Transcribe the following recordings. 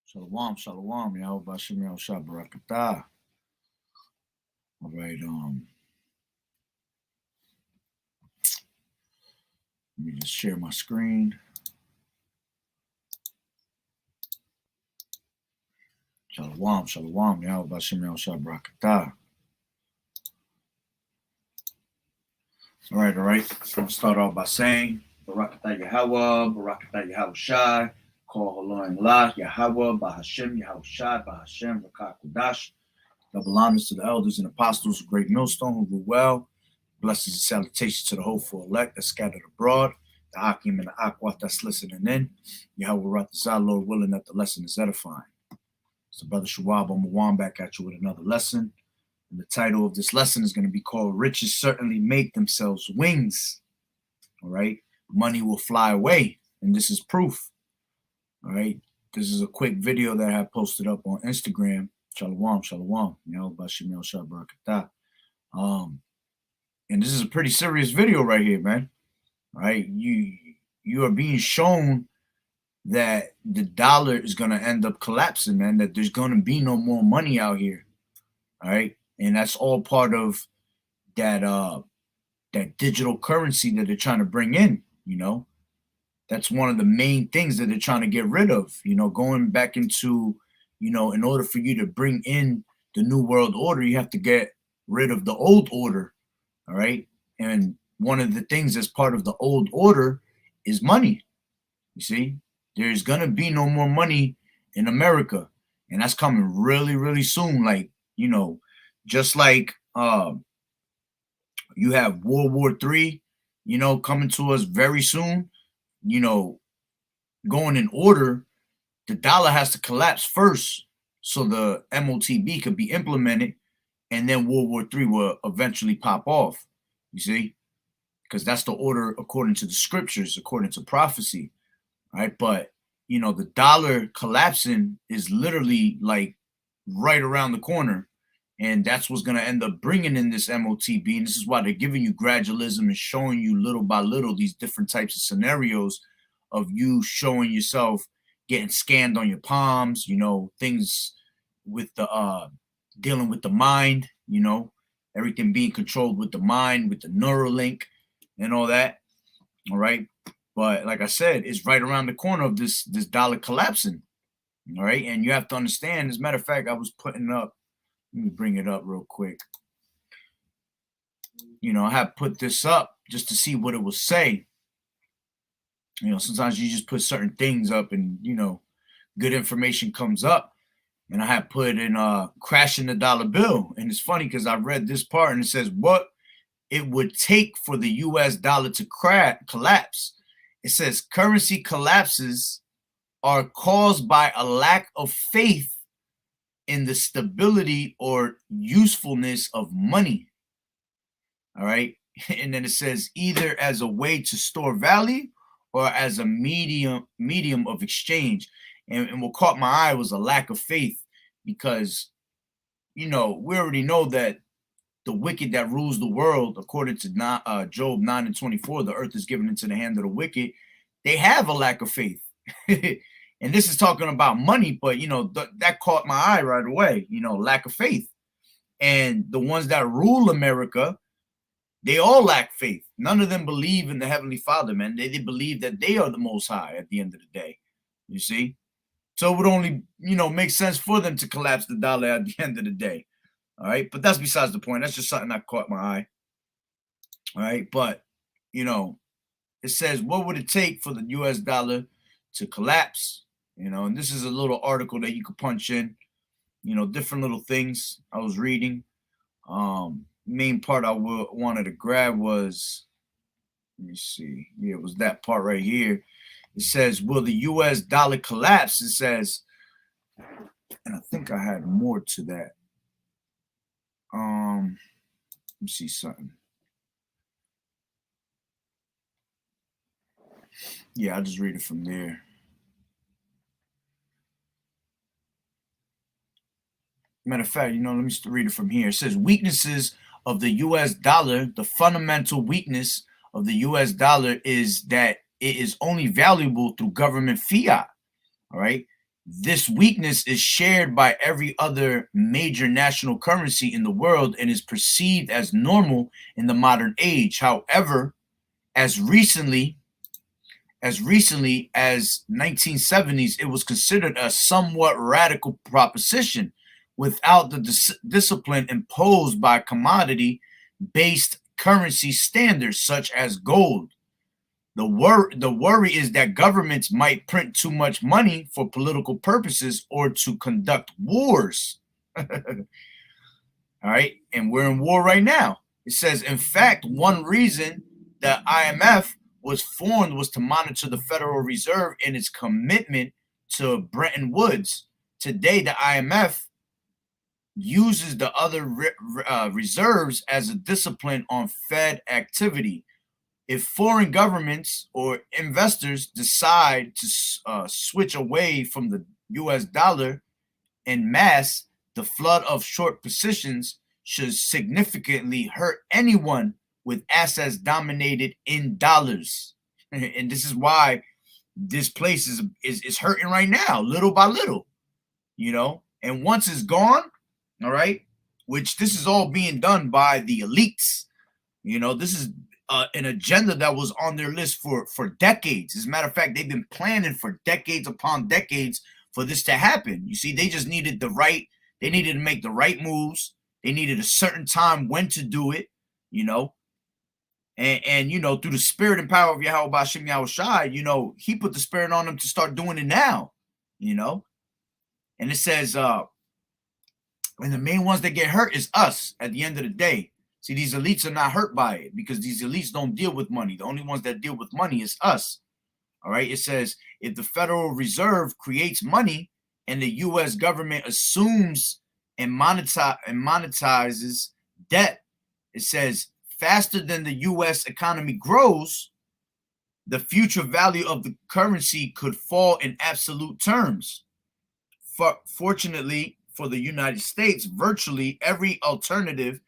Shalom, shalom, Yahweh Bashem Yahushua Barakatah. All right, let me just share my screen. Shalom, shalom, Yahweh Bashem Yahushua Barakatah. All right. So I'm gonna start off by saying Barakatah Yahweh, Barakatah Yahushua, Kol Haloim La, Yahweh, Bahashem Yahushua, Bahashem Rakah Kudash. Double honors to the elders and apostles of Great Millstone who rule well. Blessings and salutations to the hopeful elect that's scattered abroad, the Hakim and the Akwat that's listening in. Yahweh Ratazah, Lord willing that the lesson is edifying. So Brother Shawab Mawan back at you with another lesson. And the title of this lesson is going to be called Riches Certainly Make Themselves Wings. All right. Money will fly away. And this is proof. All right. This is a quick video that I have posted up on Instagram. Shalom, shalom. Bashem Yahushua Barakatah. And this is a pretty serious video right here, man. All right. You are being shown that the dollar is going to end up collapsing, man, that there's going to be no more money out here. All right. And that's all part of that that digital currency that they're trying to bring in, you know. That's one of the main things that they're trying to get rid of, you know, going back into, you know, in order for you to bring in the new world order, you have to get rid of the old order. All right. And one of the things that's part of the old order is money. You see, there's going to be no more money in America. And that's coming really, really soon. Like, you know, just like you have World War III, you know, coming to us very soon, you know, going in order, the dollar has to collapse first so the MOTB could be implemented. And then World War III will eventually pop off, you see, because that's the order according to the scriptures, according to prophecy, right? But, you know, the dollar collapsing is literally like right around the corner. And that's what's going to end up bringing in this MOTB. And this is why they're giving you gradualism and showing you little by little these different types of scenarios of you showing yourself getting scanned on your palms, you know, things with the dealing with the mind, you know, everything being controlled with the mind, with the Neuralink and all that. All right. But like I said, it's right around the corner of this dollar collapsing. All right. And you have to understand, as a matter of fact, I was putting up, let me bring it up real quick. You know, I have put this up just to see what it will say. You know, sometimes you just put certain things up and, you know, good information comes up. And I had put in crashing the dollar bill. And it's funny because I read this part and it says what it would take for the US dollar to collapse. It says currency collapses are caused by a lack of faith in the stability or usefulness of money. All right. And then it says either as a way to store value or as a medium of exchange. And what caught my eye was a lack of faith because, you know, we already know that the wicked that rules the world, according to Job 9:24, the earth is given into the hand of the wicked. They have a lack of faith. And this is talking about money, but, you know, that caught my eye right away, you know, lack of faith. And the ones that rule America, they all lack faith. None of them believe in the Heavenly Father, man. They believe that they are the Most High at the end of the day, you see? So it would only, you know, make sense for them to collapse the dollar at the end of the day. All right. But that's besides the point. That's just something that caught my eye. All right. But, you know, it says, what would it take for the US dollar to collapse? You know, and this is a little article that you could punch in, you know, different little things I was reading. Main part I wanted to grab was, let me see. Yeah, it was that part right here. It says, will the US dollar collapse? It says, and I think I had more to that. Let me see something. Yeah, I'll just read it from there. Matter of fact, you know, let me read it from here. It says weaknesses of the US dollar. The fundamental weakness of the US dollar is that it is only valuable through government fiat. All right. This weakness is shared by every other major national currency in the world and is perceived as normal in the modern age. However, as recently as 1970s, it was considered a somewhat radical proposition without the discipline imposed by commodity-based currency standards such as gold. The worry is that governments might print too much money for political purposes or to conduct wars. All right, and we're in war right now. It says, in fact, one reason the IMF was formed was to monitor the Federal Reserve in its commitment to Bretton Woods. Today, the IMF uses the other reserves as a discipline on Fed activity. If foreign governments or investors decide to switch away from the US dollar en masse, the flood of short positions should significantly hurt anyone with assets dominated in dollars. And this is why this place is hurting right now, little by little, you know. And once it's gone, all right, which this is all being done by the elites, you know, this is an agenda that was on their list for decades. As a matter of fact, they've been planning for decades upon decades for this to happen. You see, they just needed they needed to make the right moves. They needed a certain time when to do it, you know. And you know, through the spirit and power of Yahweh Bashim Yahushai, you know, he put the spirit on them to start doing it now, you know. And it says, and the main ones that get hurt is us at the end of the day. See, these elites are not hurt by it because these elites don't deal with money. The only ones that deal with money is us. All right. It says if the Federal Reserve creates money and the U.S. government assumes and monetizes debt, it says faster than the U.S. economy grows, the future value of the currency could fall in absolute terms. Fortunately for the United States, virtually every alternative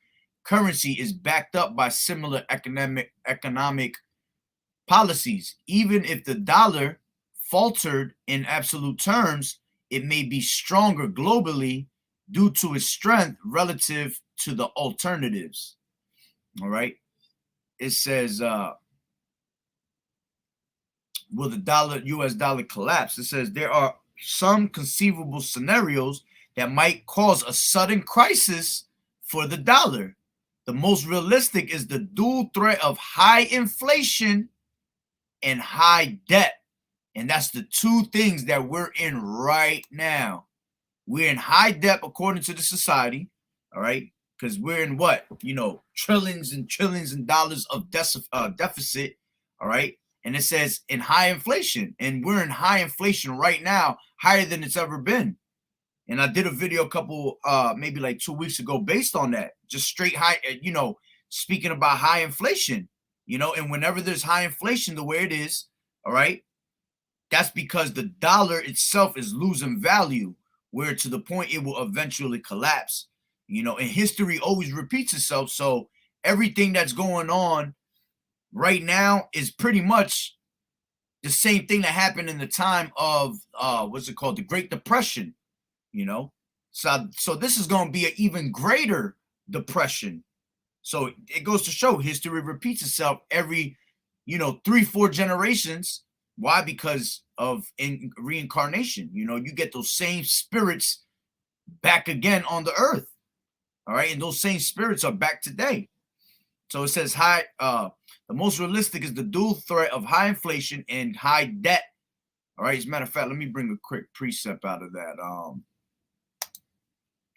currency is backed up by similar economic policies. Even if the dollar faltered in absolute terms, it may be stronger globally due to its strength relative to the alternatives. All right. It says, will the US dollar collapse? It says there are some conceivable scenarios that might cause a sudden crisis for the dollar. The most realistic is the dual threat of high inflation and high debt. And that's the two things that we're in right now. We're in high debt according to the society, all right? Because we're in what? You know, trillions and trillions of dollars of deficit, all right? And it says in high inflation. And we're in high inflation right now, higher than it's ever been. And I did a video a couple, maybe like 2 weeks ago based on that. Just straight high, you know, speaking about high inflation, you know, and whenever there's high inflation the way it is, all right, that's because the dollar itself is losing value, where to the point it will eventually collapse. You know, and history always repeats itself. So everything that's going on right now is pretty much the same thing that happened in the time of, what's it called? The Great Depression, you know? So this is going to be an even greater depression. So it goes to show history repeats itself every, you know, 3-4 generations. Why? Because of reincarnation. You know, you get those same spirits back again on the earth. All right. And those same spirits are back today. So it says the most realistic is the dual threat of high inflation and high debt. All right. As a matter of fact, let me bring a quick precept out of that.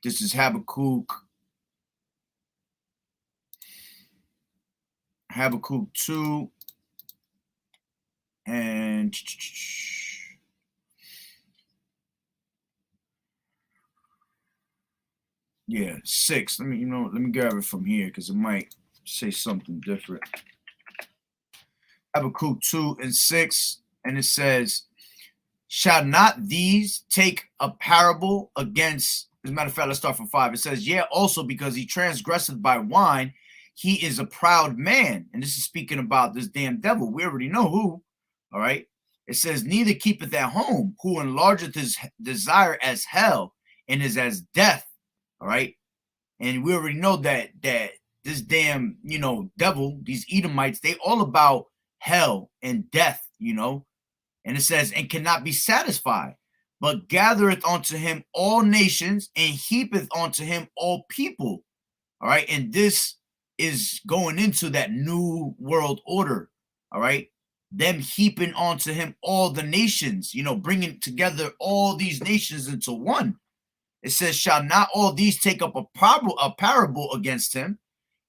This is Habakkuk 2 and yeah, 6. Let me grab it from here because it might say something different. Habakkuk 2 and 6, and it says, shall not these take a parable against, as a matter of fact, let's start from 5. It says, yeah, also because he transgresseth by wine, he is a proud man. And this is speaking about this damn devil. We already know who, all right? It says, neither keepeth at home, who enlargeth his desire as hell and is as death. All right. And we already know that this damn, devil, these Edomites, they all about hell and death, And it says, and cannot be satisfied, but gathereth unto him all nations and heapeth unto him all people. All right. And this is going into that new world order. All right. Them heaping onto him all the nations, bringing together all these nations into one. It says, shall not all these take up a parable against him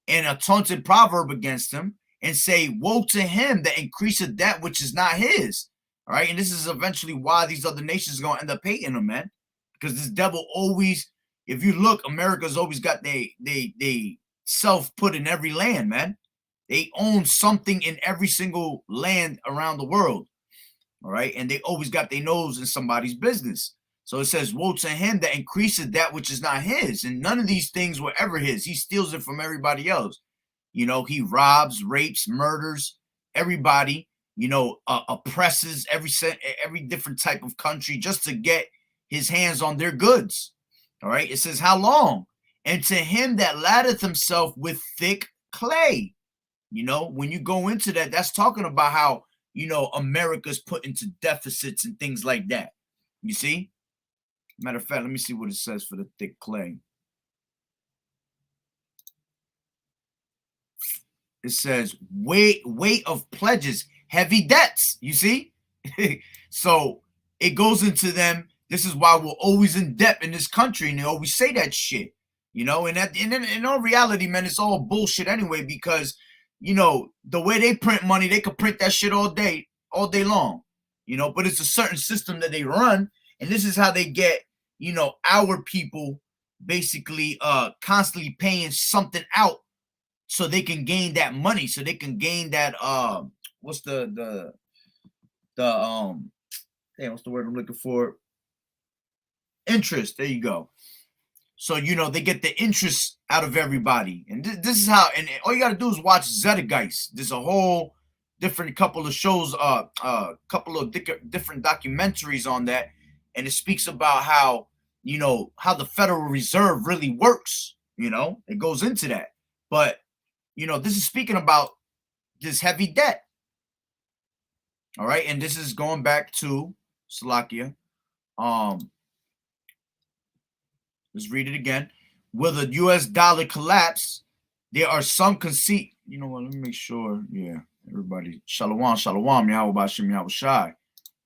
and a taunted proverb against him and say, woe to him that increaseth that which is not his. All right. And this is eventually why these other nations are going to end up hating him, man. Because this devil always, if you look, America's always got they self put in every land, man. They own something in every single land around the world. All right. And they always got their nose in somebody's business. So it says, woe to him that increaseth that which is not his. And none of these things were ever his. He steals it from everybody else. He robs, rapes, murders everybody, oppresses every different type of country just to get his hands on their goods. All right. It says, how long? And to him that laddeth himself with thick clay. When you go into that, that's talking about how, America's put into deficits and things like that. You see? Matter of fact, let me see what it says for the thick clay. It says weight of pledges, heavy debts. You see? So it goes into them. This is why we're always in debt in this country, and they always say that shit. And in all reality, man, it's all bullshit anyway, because the way they print money, they could print that shit all day long. But it's a certain system that they run. And this is how they get, our people basically constantly paying something out so they can gain that money, so they can gain that what's the what's the word I'm looking for? Interest. There you go. So they get the interest out of everybody. And this is how, and all you got to do is watch Zeitgeist. There's a whole different couple of shows, couple of different documentaries on that. And it speaks about how, how the Federal Reserve really works. It goes into that. But, this is speaking about this heavy debt. All right. And this is going back to Slovakia. Let's read it again. Will the U.S. dollar collapse? There are some conceit. You know what? Let me make sure. Yeah. Everybody. Shalom, shalom. Yahweh Bashem, Yahweh Shai.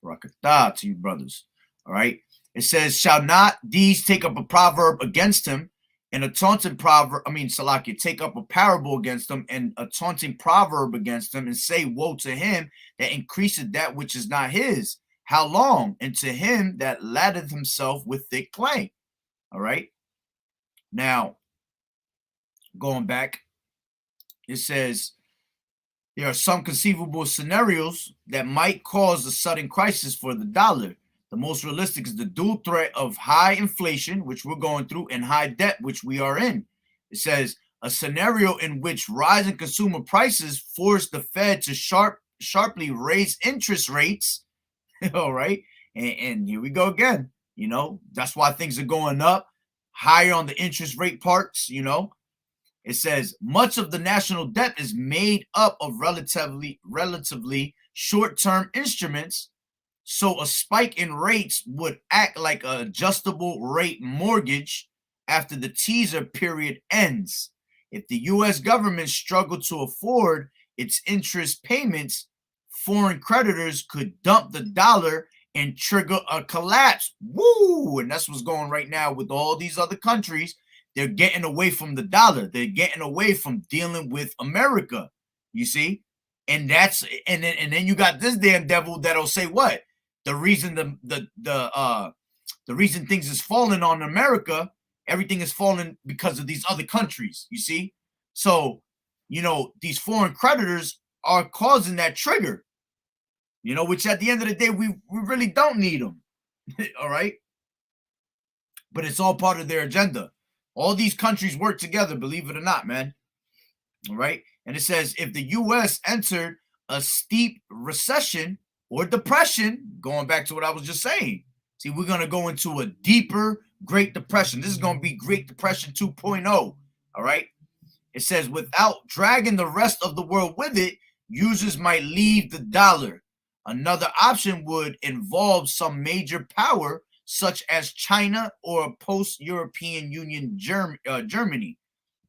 Rakatah to you, brothers. All right. It says, shall not these take up a proverb against him and a taunting proverb? Salakia, take up a parable against him and a taunting proverb against him and say, woe to him that increaseth that which is not his. How long? And to him that laddeth himself with thick clay. All right. Now, going back, it says, there are some conceivable scenarios that might cause a sudden crisis for the dollar. The most realistic is the dual threat of high inflation, which we're going through, and high debt, which we are in. It says a scenario in which rising consumer prices force the Fed to sharply raise interest rates. All right. And here we go again. That's why things are going up higher on the interest rate parts. It says much of the national debt is made up of relatively short-term instruments. So a spike in rates would act like an adjustable rate mortgage after the teaser period ends. If the U.S. government struggled to afford its interest payments, foreign creditors could dump the dollar and trigger a collapse. Woo! And that's what's going right now with all these other countries. They're getting away from the dollar. They're getting away from dealing with America. You see? And then you got this damn devil that'll say what? The reason the reason things is falling on America, everything is falling because of these other countries. You see? So, these foreign creditors are causing that trigger. Which at the end of the day, we really don't need them. All right. But it's all part of their agenda. All these countries work together, believe it or not, man. All right. And it says if the U.S. entered a steep recession, or depression, going back to what I was just saying. See, we're going to go into a deeper Great Depression. This is going to be Great Depression 2.0. All right. It says, without dragging the rest of the world with it, users might leave the dollar. Another option would involve some major power, such as China or a post-European Union Germany.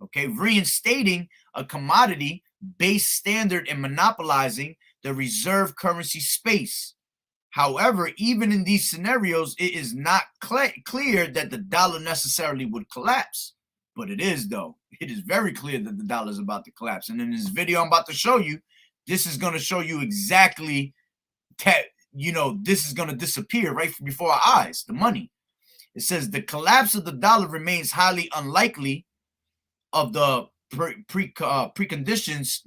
Okay, reinstating a commodity-based standard and monopolizing the reserve currency space. However, even in these scenarios, it is not clear that the dollar necessarily would collapse. But it is, though. It is very clear that the dollar is about to collapse. And in this video I'm about to show you, this is going to show you exactly that, this is going to disappear right before our eyes, the money. It says the collapse of the dollar remains highly unlikely of the preconditions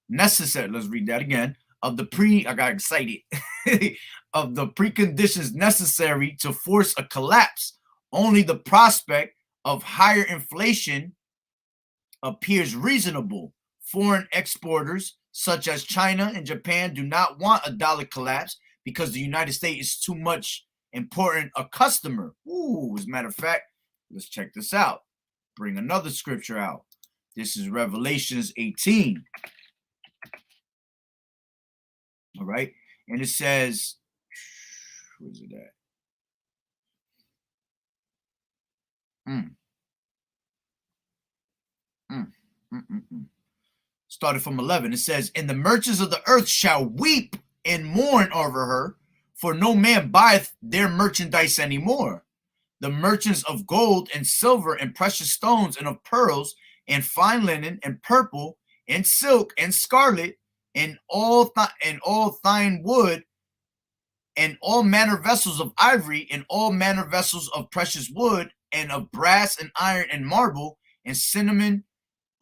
necessary. Let's read that again. I got excited. Of the preconditions necessary to force a collapse. Only the prospect of higher inflation appears reasonable. Foreign exporters such as China and Japan do not want a dollar collapse because the United States is too much important a customer. Ooh, as a matter of fact, let's check this out. Bring another scripture out. This is Revelations 18. All right. And it says, where is it at? Started from 11. It says, and the merchants of the earth shall weep and mourn over her, for no man buyeth their merchandise anymore. The merchants of gold and silver and precious stones and of pearls and fine linen and purple and silk and scarlet and all fine wood and all manner vessels of ivory and all manner vessels of precious wood and of brass and iron and marble and cinnamon,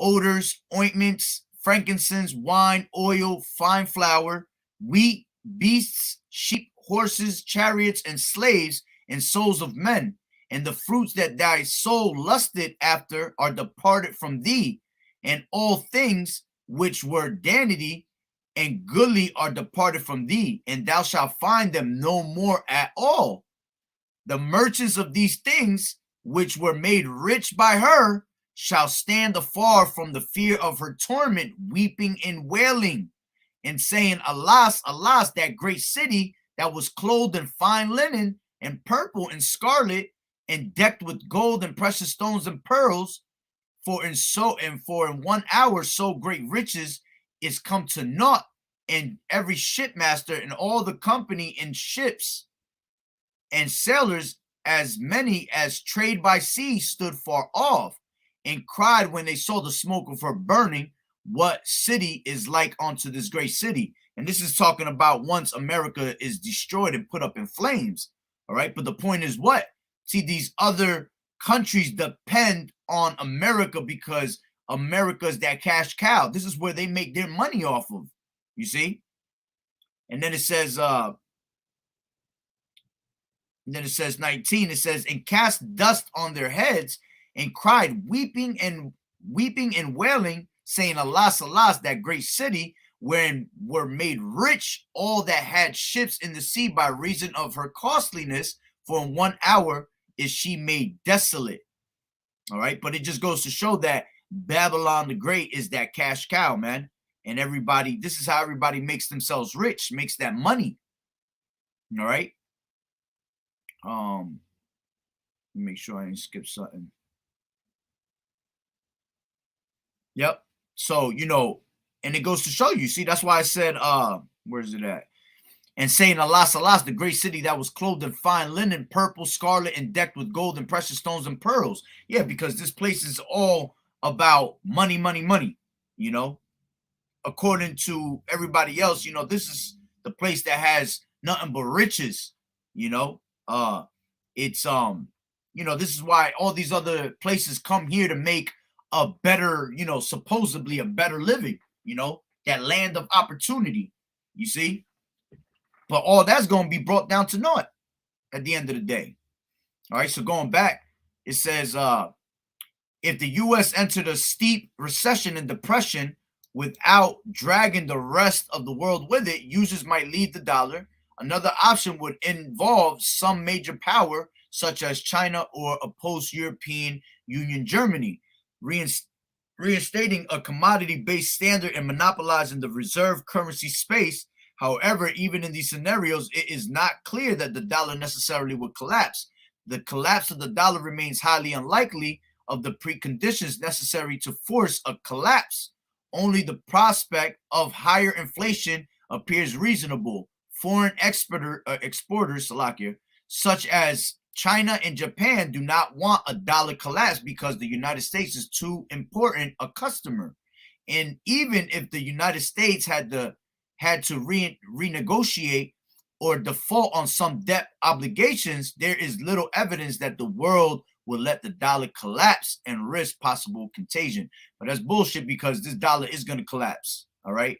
odors, ointments, frankincense, wine, oil, fine flour, wheat, beasts, sheep, horses, chariots, and slaves, and souls of men. And the fruits that thy soul lusted after are departed from thee, and all things which were vanity and goodly are departed from thee, and thou shalt find them no more at all. The merchants of these things, which were made rich by her, shall stand afar from the fear of her torment, weeping and wailing, and saying, alas, alas, that great city that was clothed in fine linen and purple and scarlet and decked with gold and precious stones and pearls, for in 1 hour so great riches is come to naught, and every shipmaster and all the company in ships and sailors, as many as trade by sea, stood far off, and cried when they saw the smoke of her burning, what city is like unto this great city? And this is talking about once America is destroyed and put up in flames. All right. But the point is what? See, these other countries depend on America because America is that cash cow. This is where they make their money off of. You see? And then it says, 19, it says, and cast dust on their heads and cried, weeping and wailing, saying, alas, alas, that great city wherein were made rich all that had ships in the sea by reason of her costliness, for in 1 hour is she made desolate. All right. But it just goes to show that Babylon the Great is that cash cow, man. And everybody, this is how everybody makes themselves rich, makes that money. All right. Make sure I didn't skip something. Yep. So, and it goes to show you. See, that's why I said, where's it at? And saying, alas, alas, the great city that was clothed in fine linen, purple, scarlet, and decked with gold and precious stones and pearls. Yeah, because this place is all about money, money, money, According to everybody else, this is the place that has nothing but riches, it's this is why all these other places come here to make a better, supposedly a better living, that land of opportunity, you see. But all that's going to be brought down to naught at the end of the day. All right, so going back, it says, if the U.S. entered a steep recession and depression without dragging the rest of the world with it, users might leave the dollar. Another option would involve some major power, such as China or a post-European Union Germany, reinstating a commodity-based standard and monopolizing the reserve currency space. However, even in these scenarios, it is not clear that the dollar necessarily would collapse. The collapse of the dollar remains highly unlikely of the preconditions necessary to force a collapse. Only the prospect of higher inflation appears reasonable. Foreign exporters, Slovakia, such as China and Japan, do not want a dollar collapse because the United States is too important a customer. And even if the United States had to renegotiate or default on some debt obligations, there is little evidence that the world will let the dollar collapse and risk possible contagion. But that's bullshit, because this dollar is going to collapse. All right.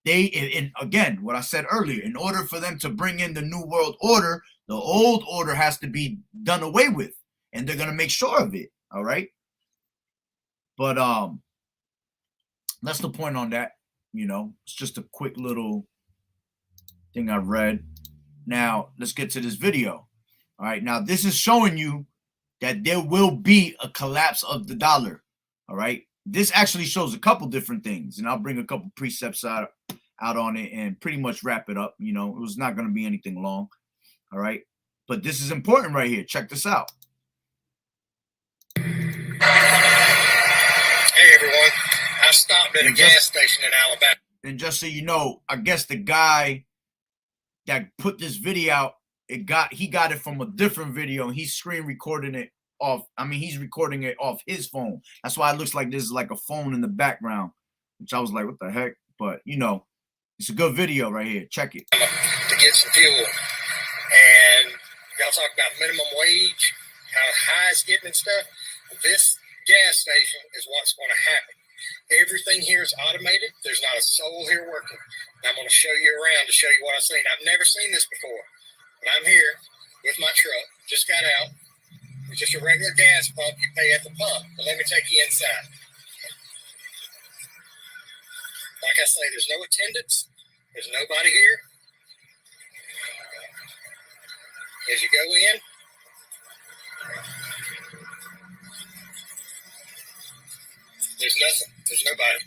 And again, what I said earlier, in order for them to bring in the new world order, the old order has to be done away with, and they're going to make sure of it. All right. But that's the point on that. You know, it's just a quick little thing I read. Now, let's get to this video. All right. Now, this is showing you that there will be a collapse of the dollar. All right. This actually shows a couple different things, and I'll bring a couple precepts out on it and pretty much wrap it up. You know, it was not going to be anything long. All right. But this is important right here. Check this out. Hey, everyone. I stopped at a gas station in Alabama. And just so you know, I guess the guy that put this video out, he got it from a different video, and he's screen recording it off. I mean, he's recording it off his phone. That's why it looks like this is like a phone in the background, which I was like, what the heck? But, you know, it's a good video right here. Check it. To get some fuel. And y'all talk about minimum wage, how high it's getting and stuff. This gas station is what's going to happen. Everything here is automated. There's not a soul here working. And I'm going to show you around to show you what I've seen. I've never seen this before. But I'm here with my truck. Just got out. It's just a regular gas pump. You pay at the pump. But let me take you inside. Like I say, there's no attendants. There's nobody here. As you go in, there's nothing. There's nobody.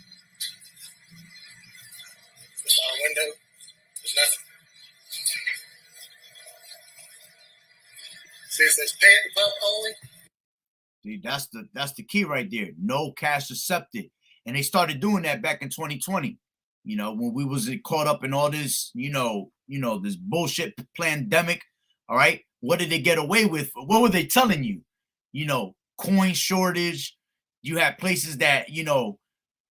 There's not a window. There's nothing. See, it says pay at the pump only. See, that's the key right there. No cash accepted. And they started doing that back in 2020. You know, when we was caught up in all this, you know, this bullshit pandemic. All right. What did they get away with? What were they telling you? You know, coin shortage. You had places that, you know,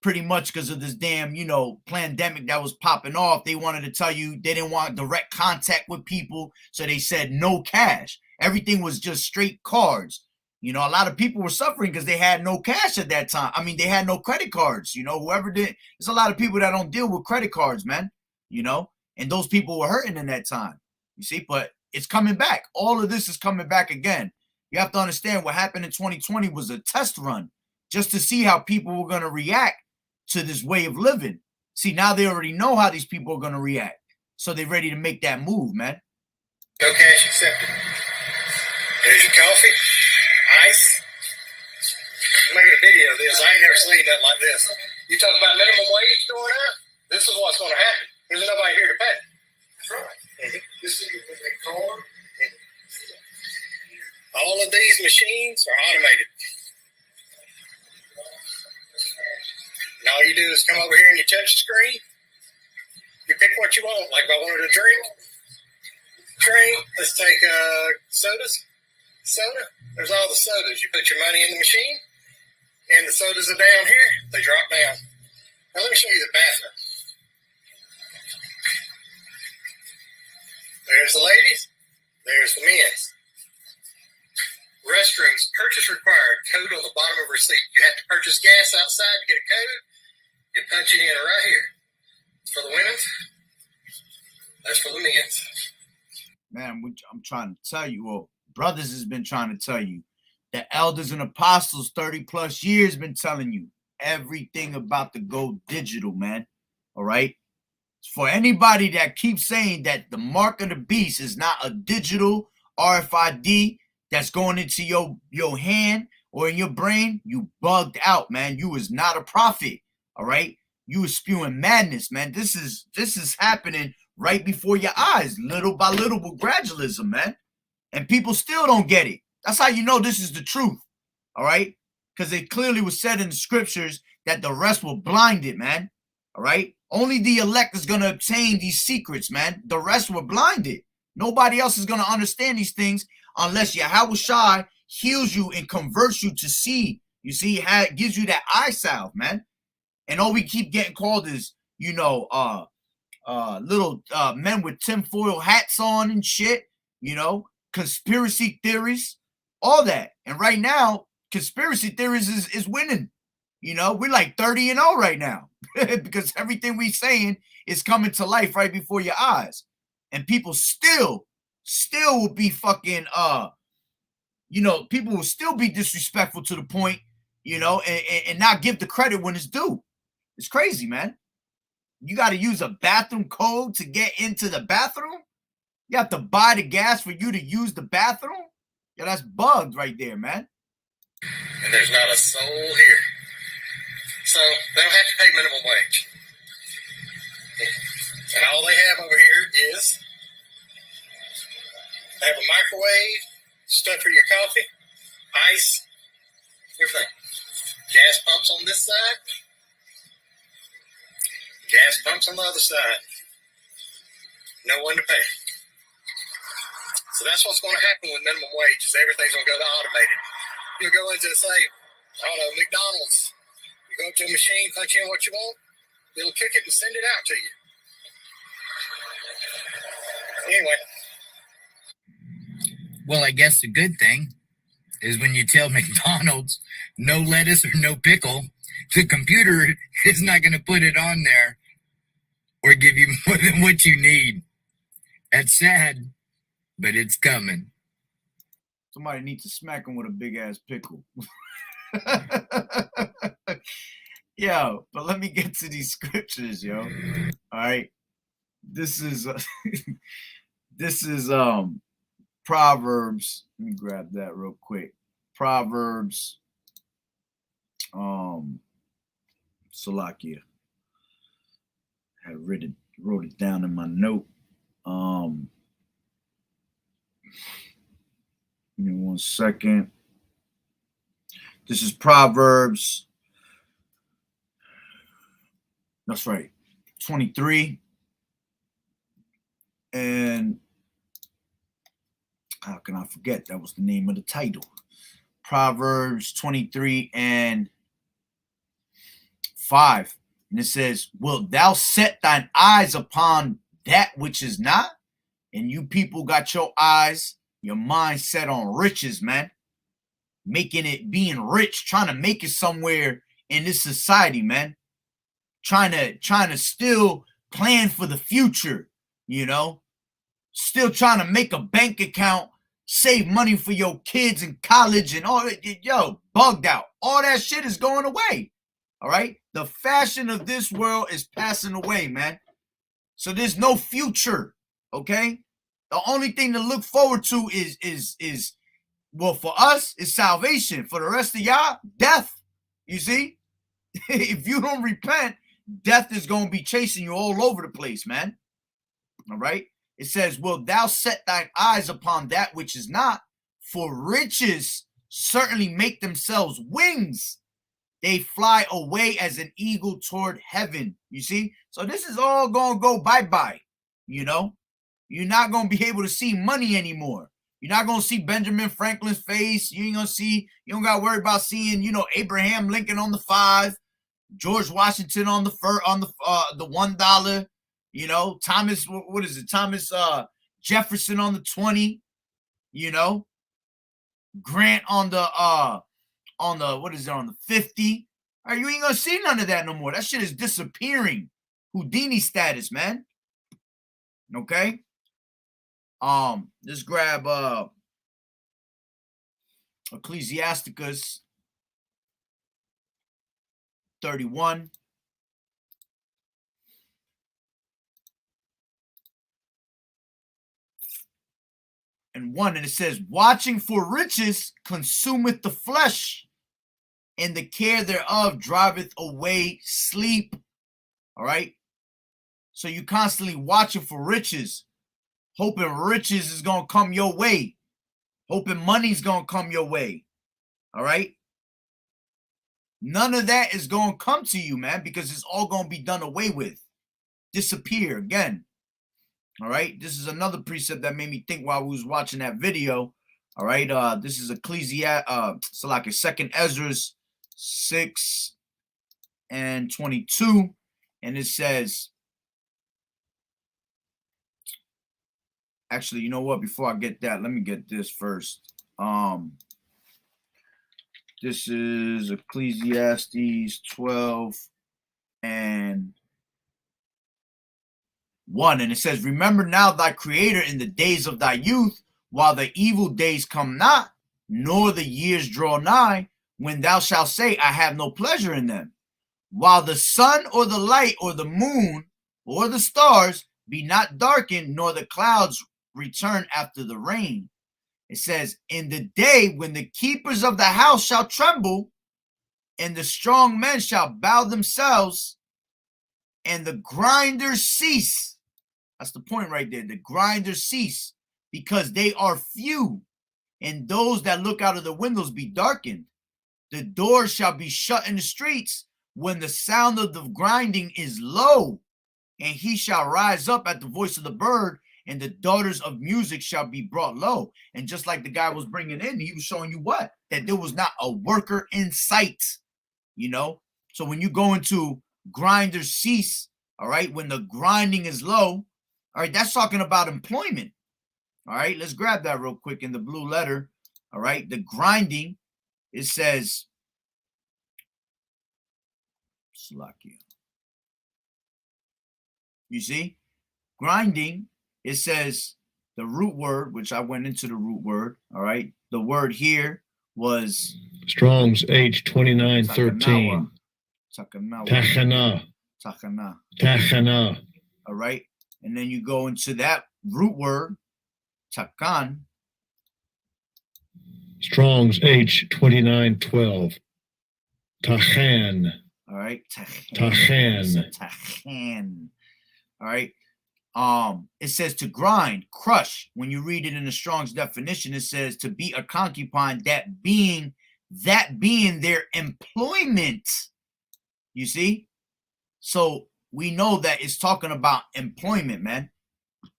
pretty much because of this damn, you know, pandemic that was popping off, they wanted to tell you they didn't want direct contact with people. So they said no cash. Everything was just straight cards. You know, a lot of people were suffering because they had no cash at that time. I mean, they had no credit cards. You know, whoever did. There's a lot of people that don't deal with credit cards, man. You know, and those people were hurting in that time. You see, but it's coming back. All of this is coming back again. You have to understand what happened in 2020 was a test run just to see how people were going to react to this way of living. See, now they already know how these people are going to react. So they're ready to make that move, man. No cash accepted. There's your coffee, ice. I'm making a video of this. I ain't never seen nothing like this. You talk about minimum wage going up? This is what's going to happen. There's nobody here to pay. That's right. This is what they call it. All of these machines are automated. And all you do is come over here and you touch the screen. You pick what you want. Like if I wanted a drink, let's take sodas. Soda. There's all the sodas. You put your money in the machine, and the sodas are down here. They drop down. Now let me show you the bathroom. There's the ladies. There's the men's. Restrooms, purchase required. Code on the bottom of receipt. You have to purchase gas outside to get a code. You punch it in right here. It's for the women's. That's for the men's. Man, I'm trying to tell you, well, brothers has been trying to tell you. The elders and apostles 30 plus years been telling you. everything about to go digital, man. All right. For anybody that keeps saying that the mark of the beast is not a digital RFID that's going into your hand or in your brain, you bugged out, man. You is not a prophet. All right. You is spewing madness, man. This is happening right before your eyes, little by little, with gradualism, man. And people still don't get it. That's how you know this is the truth. All right. Because it clearly was said in the scriptures that the rest were blinded, man. All right. Only the elect is going to obtain these secrets, man. The rest were blinded. Nobody else is going to understand these things unless Yahweh Shai heals you and converts you to see. You see, it gives you that eye salve, man. And all we keep getting called is, little men with tinfoil hats on and shit, conspiracy theories, all that. And right now, conspiracy theories is winning. We're like 30-0 right now because everything we saying is coming to life right before your eyes. And people still will be fucking, people will still be disrespectful to the point, and not give the credit when it's due. It's crazy, man. You got to use a bathroom code to get into the bathroom. You have to buy the gas for you to use the bathroom. Yeah, that's bugged right there, man. And there's not a soul here. So they don't have to pay minimum wage. And all they have over here is they have a microwave, stuff for your coffee, ice, everything. Gas pumps on this side, gas pumps on the other side. No one to pay. So that's what's going to happen with minimum wage is everything's going to go to automated. You'll go into, say, I don't know, McDonald's. You go up to a machine, punch in what you want, it'll cook it and send it out to you. Anyway. Well, I guess the good thing is when you tell McDonald's no lettuce or no pickle, the computer is not going to put it on there or give you more than what you need. That's sad, but it's coming. Somebody needs to smack him with a big ass pickle. Yo, but let me get to these scriptures, yo. All right. This is Proverbs. Let me grab that real quick. Proverbs Salakia. I wrote it down in my note. Give me 1 second. This is Proverbs. That's right. 23. And how can I forget? That was the name of the title. Proverbs 23 and 5. And it says, wilt thou set thine eyes upon that which is not? And you people got your eyes, your mind set on riches, man. Being rich, trying to make it somewhere in this society, man. Trying to still plan for the future, Still trying to make a bank account, save money for your kids in college and all that. Yo, bugged out. All that shit is going away. All right? The fashion of this world is passing away, man. So there's no future, okay? The only thing to look forward to is well, for us, is salvation. For the rest of y'all, death. You see? If you don't repent, death is going to be chasing you all over the place, man. All right? It says, wilt thou set thine eyes upon that which is not? For riches certainly make themselves wings. They fly away as an eagle toward heaven. You see? So this is all going to go bye-bye. You're not going to be able to see money anymore. You're not going to see Benjamin Franklin's face. You don't got to worry about seeing, Abraham Lincoln on the 5, George Washington on the $1, Thomas, what is it? Thomas Jefferson on the 20, Grant on the what is it, on the 50. All right, you ain't gonna see none of that no more. That shit is disappearing. Houdini status, man. Okay. Let's grab Ecclesiasticus 31 and 1, and it says, watching for riches consumeth the flesh, and the care thereof driveth away sleep. All right. So you constantly watching for riches, hoping riches is going to come your way, hoping money's going to come your way. All right. None of that is going to come to you, man, because it's all going to be done away with. Disappear again. All right. This is another precept that made me think while we was watching that video. All right. This is so like a 2nd Ezra 6 and 22. And it says, actually, you know what? Before I get that, let me get this first. This is Ecclesiastes 12 and 1. And it says, remember now thy creator in the days of thy youth, while the evil days come not, nor the years draw nigh, when thou shalt say, I have no pleasure in them. While the sun or the light or the moon or the stars be not darkened, nor the clouds return after the rain. It says, in the day when the keepers of the house shall tremble, and the strong men shall bow themselves, and the grinders cease. That's the point right there. The grinders cease, because they are few, and those that look out of the windows be darkened. The doors shall be shut in the streets when the sound of the grinding is low, and he shall rise up at the voice of the bird, and the daughters of music shall be brought low. And just like the guy was bringing in, he was showing you what? That there was not a worker in sight, you know? So when you go into grinders cease, all right, when the grinding is low, all right, that's talking about employment. All right, let's grab that real quick in the blue letter. All right, the grinding, it says, Slakia. You see, grinding, it says the root word, which I went into the root word. All right. The word here was Strong's H2913. Tachana. Tachana. All right. And then you go into that root word, takan. Strong's H2912. Tachan. All right. Tachan. Tachan. All right. It says to grind, crush. When you read it in the Strong's definition, it says to be a concubine, that being their employment. You see? So we know that it's talking about employment, man.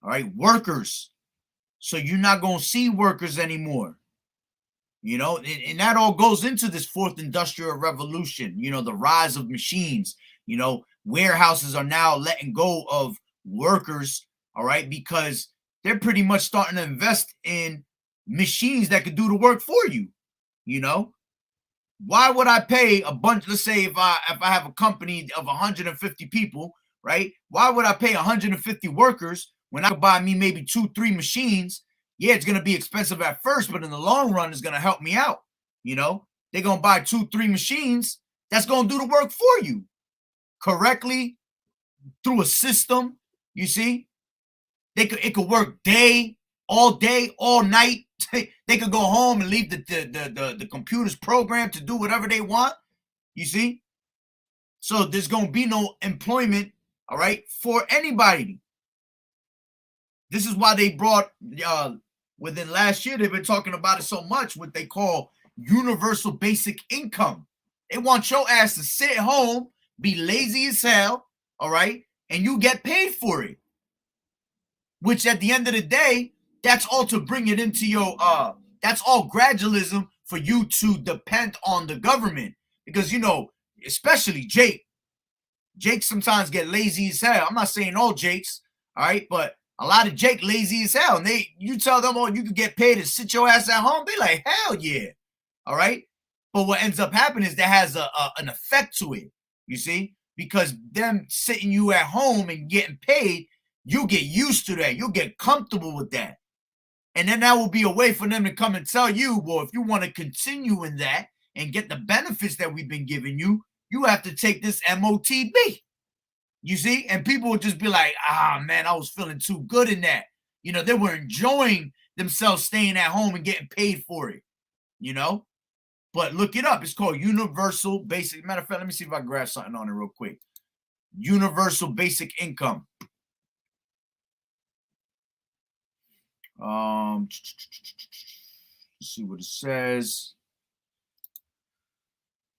All right, workers. So you're not going to see workers anymore. You know, and that all goes into this 4th industrial revolution, you know, the rise of machines. You know, warehouses are now letting go of workers, all right, because they're pretty much starting to invest in machines that could do the work for you. You know, why would I pay a bunch? Let's say if I have a company of 150 people, right? Why would I pay 150 workers when I could buy me maybe 2-3 machines? Yeah, it's going to be expensive at first, but in the long run, it's going to help me out. You know, they're going to buy 2-3 machines that's going to do the work for you correctly through a system. You see, it could work all day, all night. They could go home and leave the computer's program to do whatever they want. You see, so there's going to be no employment, all right, for anybody. This is why they brought within last year, they've been talking about it so much, what they call universal basic income. They want your ass to sit at home, be lazy as hell, all right, and you get paid for it. Which at the end of the day, that's all to bring it into your, that's all gradualism for you to depend on the government. Because, you know, especially Jake sometimes get lazy as hell. I'm not saying all Jakes, all right, but a lot of Jake lazy as hell. And you tell them, oh, you could get paid to sit your ass at home. They like, hell yeah. All right. But what ends up happening is that has an effect to it, you see, because them sitting you at home and getting paid, you get used to that. You'll get comfortable with that. And then that will be a way for them to come and tell you, well, if you want to continue in that and get the benefits that we've been giving you, you have to take this MOTB. You see? And people would just be like, ah, man, I was feeling too good in that. You know, they were enjoying themselves staying at home and getting paid for it, you know? But look it up. It's called Universal Basic. Matter of fact, let me see if I can grab something on it real quick. Universal Basic Income. Let's see what it says.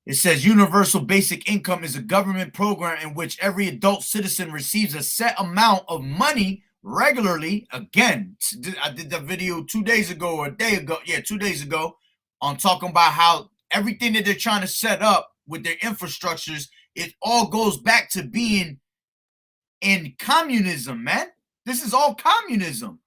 It says Universal Basic Income is a government program in which every adult citizen receives a set amount of money regularly. Again, I did the video 2 days ago or a day ago. Yeah, 2 days ago on talking about how everything that they're trying to set up with their infrastructures, it all goes back to being in communism, man. This is all communism.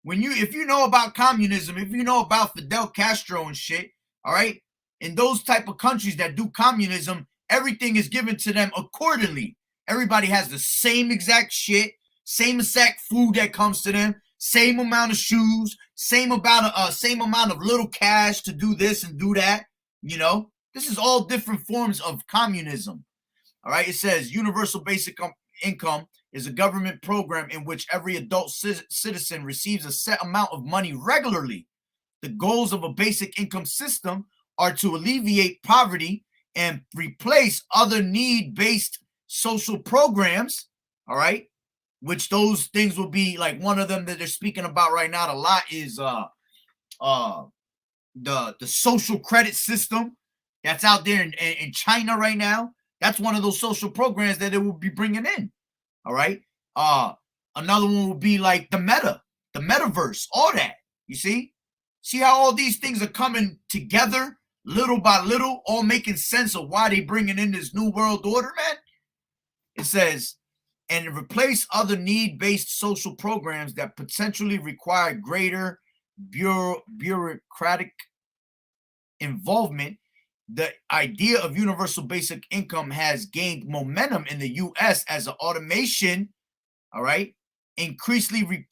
If you know about communism, if you know about Fidel Castro and shit, all right, in those type of countries that do communism, everything is given to them accordingly. Everybody has the same exact shit, same exact food that comes to them, same amount of shoes, same amount of little cash to do this and do that. You know, this is all different forms of communism. All right, it says Universal Basic Income is a government program in which every adult citizen receives a set amount of money regularly. The goals of a basic income system are to alleviate poverty and replace other need-based social programs, all right? Which those things will be like one of them that they're speaking about right now a lot is the social credit system that's out there in China right now. That's one of those social programs that they will be bringing in, all right? Another one would be like the metaverse, all that, you see? See how all these things are coming together little by little, all making sense of why they bringing in this new world order, man? It says, and replace other need-based social programs that potentially require greater bureaucratic involvement. The idea of universal basic income has gained momentum in the U.S. as an automation, all right, increasingly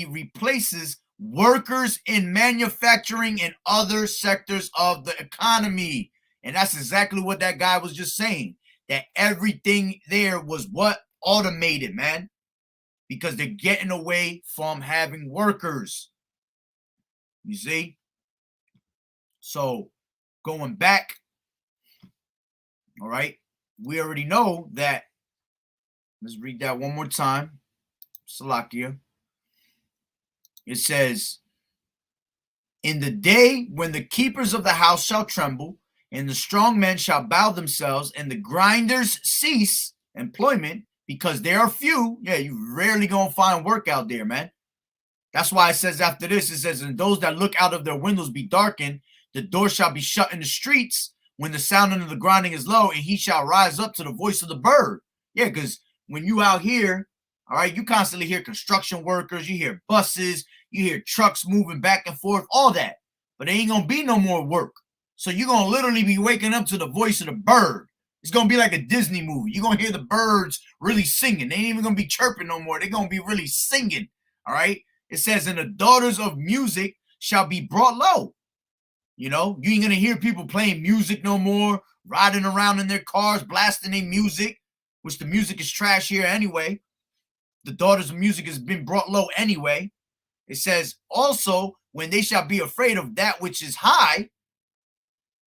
replaces workers in manufacturing and other sectors of the economy. And that's exactly what that guy was just saying, that everything there was what? Automated, man, because they're getting away from having workers. You see? So going back, all right, we already know that. Let's read that one more time. Salakia. It says, in the day when the keepers of the house shall tremble, and the strong men shall bow themselves, and the grinders cease employment, because they are few. Yeah, you rarely gonna find work out there, man. That's why it says after this, it says, and those that look out of their windows be darkened, the door shall be shut in the streets when the sounding of the grinding is low, and he shall rise up to the voice of the bird. Yeah, because when you out here, all right, you constantly hear construction workers, you hear buses, you hear trucks moving back and forth, all that. But there ain't gonna be no more work. So you're gonna literally be waking up to the voice of the bird. It's gonna be like a Disney movie. You're gonna hear the birds really singing. They ain't even gonna be chirping no more. They're gonna be really singing. All right. It says, and the daughters of music shall be brought low. You know, you ain't gonna hear people playing music no more, riding around in their cars, blasting their music, which the music is trash here anyway. The daughters of music has been brought low anyway. It says, also, when they shall be afraid of that which is high,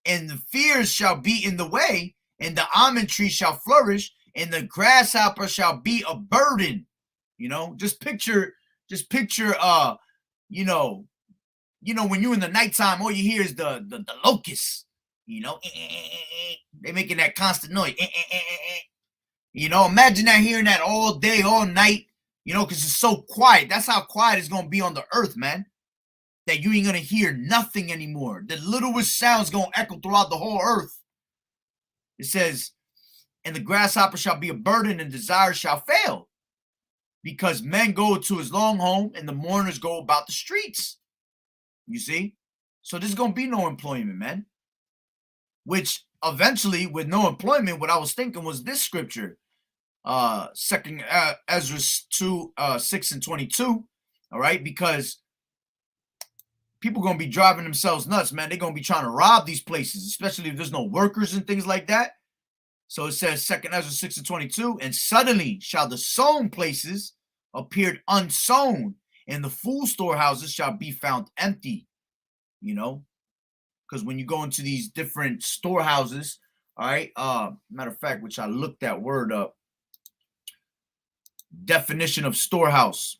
and the fears shall be in the way, and the almond tree shall flourish, and the grasshopper shall be a burden. You know, just picture, you know, when you're in the nighttime, all you hear is the locusts, you know, they making that constant noise. You know, imagine that, hearing that all day, all night, you know, because it's so quiet. That's how quiet it's going to be on the earth, man, that you ain't going to hear nothing anymore. The littlest sound's going to echo throughout the whole earth. It says, and the grasshopper shall be a burden, and desire shall fail, because men go to his long home, and the mourners go about the streets. You see? So there's going to be no employment, man. Which eventually, with no employment, what I was thinking was this scripture, second Ezra 2, 6 and 22. All right, because people going to be driving themselves nuts, man. They're going to be trying to rob these places, especially if there's no workers and things like that. So it says 2nd Ezra 6:22, and suddenly shall the sown places appear unsown, and the full storehouses shall be found empty. You know, because when you go into these different storehouses, all right, matter of fact, which I looked that word up, definition of storehouse: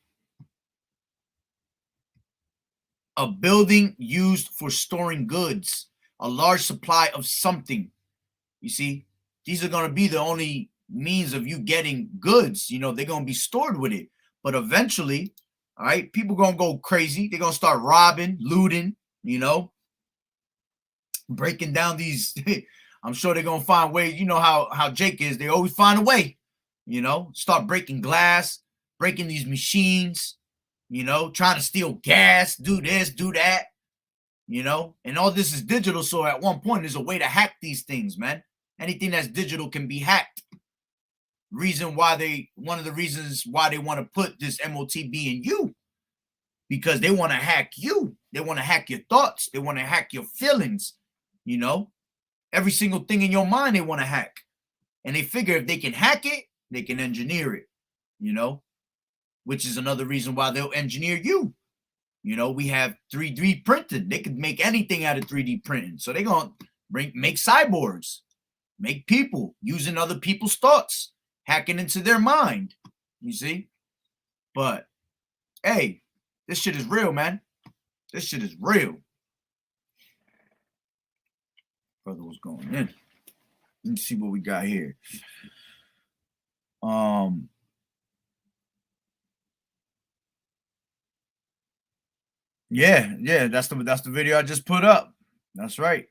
a building used for storing goods, a large supply of something. You see, these are going to be the only means of you getting goods. You know, they're going to be stored with it. But eventually, all right, people going to go crazy. They're going to start robbing, looting, you know, breaking down these. I'm sure they're going to find ways. You know how Jake is. They always find a way, you know, start breaking glass, breaking these machines, you know, trying to steal gas, do this, do that, you know, and all this is digital. So at one point, there's a way to hack these things, man. Anything that's digital can be hacked. One of the reasons why they want to put this MOTB in you, because they want to hack you. They want to hack your thoughts. They want to hack your feelings, you know, every single thing in your mind they want to hack. And they figure if they can hack it, they can engineer it, you know, which is another reason why they'll engineer you. You know, we have 3D printing. They could make anything out of 3D printing. So they're going to make cyborgs, make people using other people's thoughts, hacking into their mind, you see? But, hey, this shit is real, man. This shit is real. Brother was going in. Let me see what we got here. Yeah, that's the video I just put up. That's right.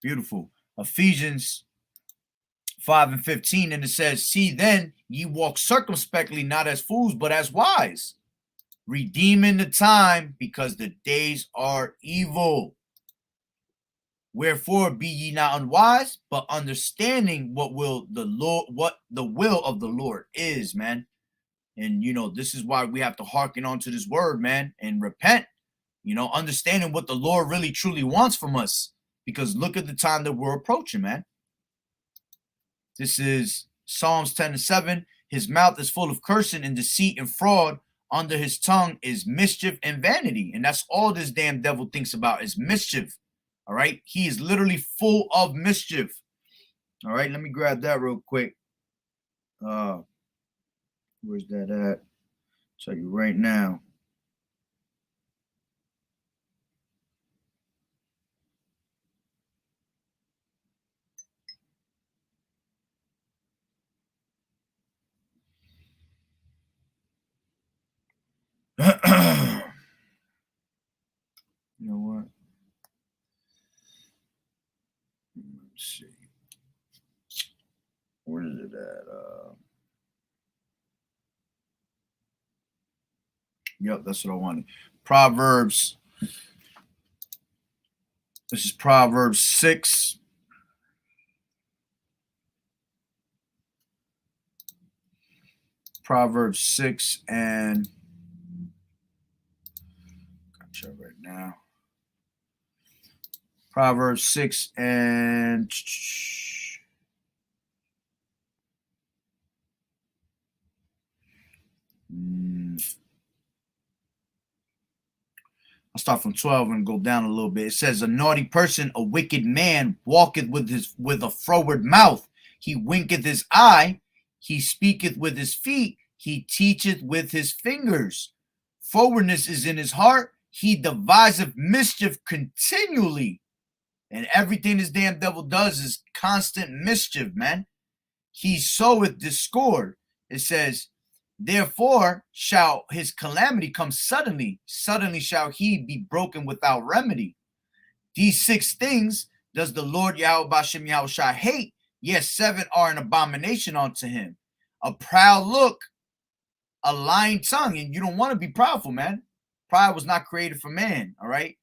Beautiful. Ephesians 5:15, and it says, see then ye walk circumspectly, not as fools, but as wise, redeeming the time, because the days are evil. Wherefore be ye not unwise, but understanding what the will of the Lord is, man. And you know, this is why we have to hearken onto this word, man, and repent. You know, understanding what the Lord really truly wants from us. Because look at the time that we're approaching, man. This is Psalms 10:7. His mouth is full of cursing and deceit and fraud. Under his tongue is mischief and vanity. And that's all this damn devil thinks about is mischief. All right. He is literally full of mischief. All right. Let me grab that real quick. Where's that at? I'll tell you right now. You know what? Let's see. Where is it at? Yep, that's what I wanted. Proverbs. This is Proverbs 6. Proverbs 6 and gotcha right now. Proverbs 6 and I'll start from 12 and go down a little bit. It says, a naughty person, a wicked man, walketh with a froward mouth. He winketh his eye. He speaketh with his feet. He teacheth with his fingers. Frowardness is in his heart. He deviseth mischief continually. And everything this damn devil does is constant mischief, man. He soweth discord. It says, therefore shall his calamity come suddenly. Suddenly shall he be broken without remedy. These 6 things does the Lord Yahweh Bashem Yahushua hate. Yes, 7 are an abomination unto him. A proud look, a lying tongue. And you don't want to be proudful, man. Pride was not created for man, all right?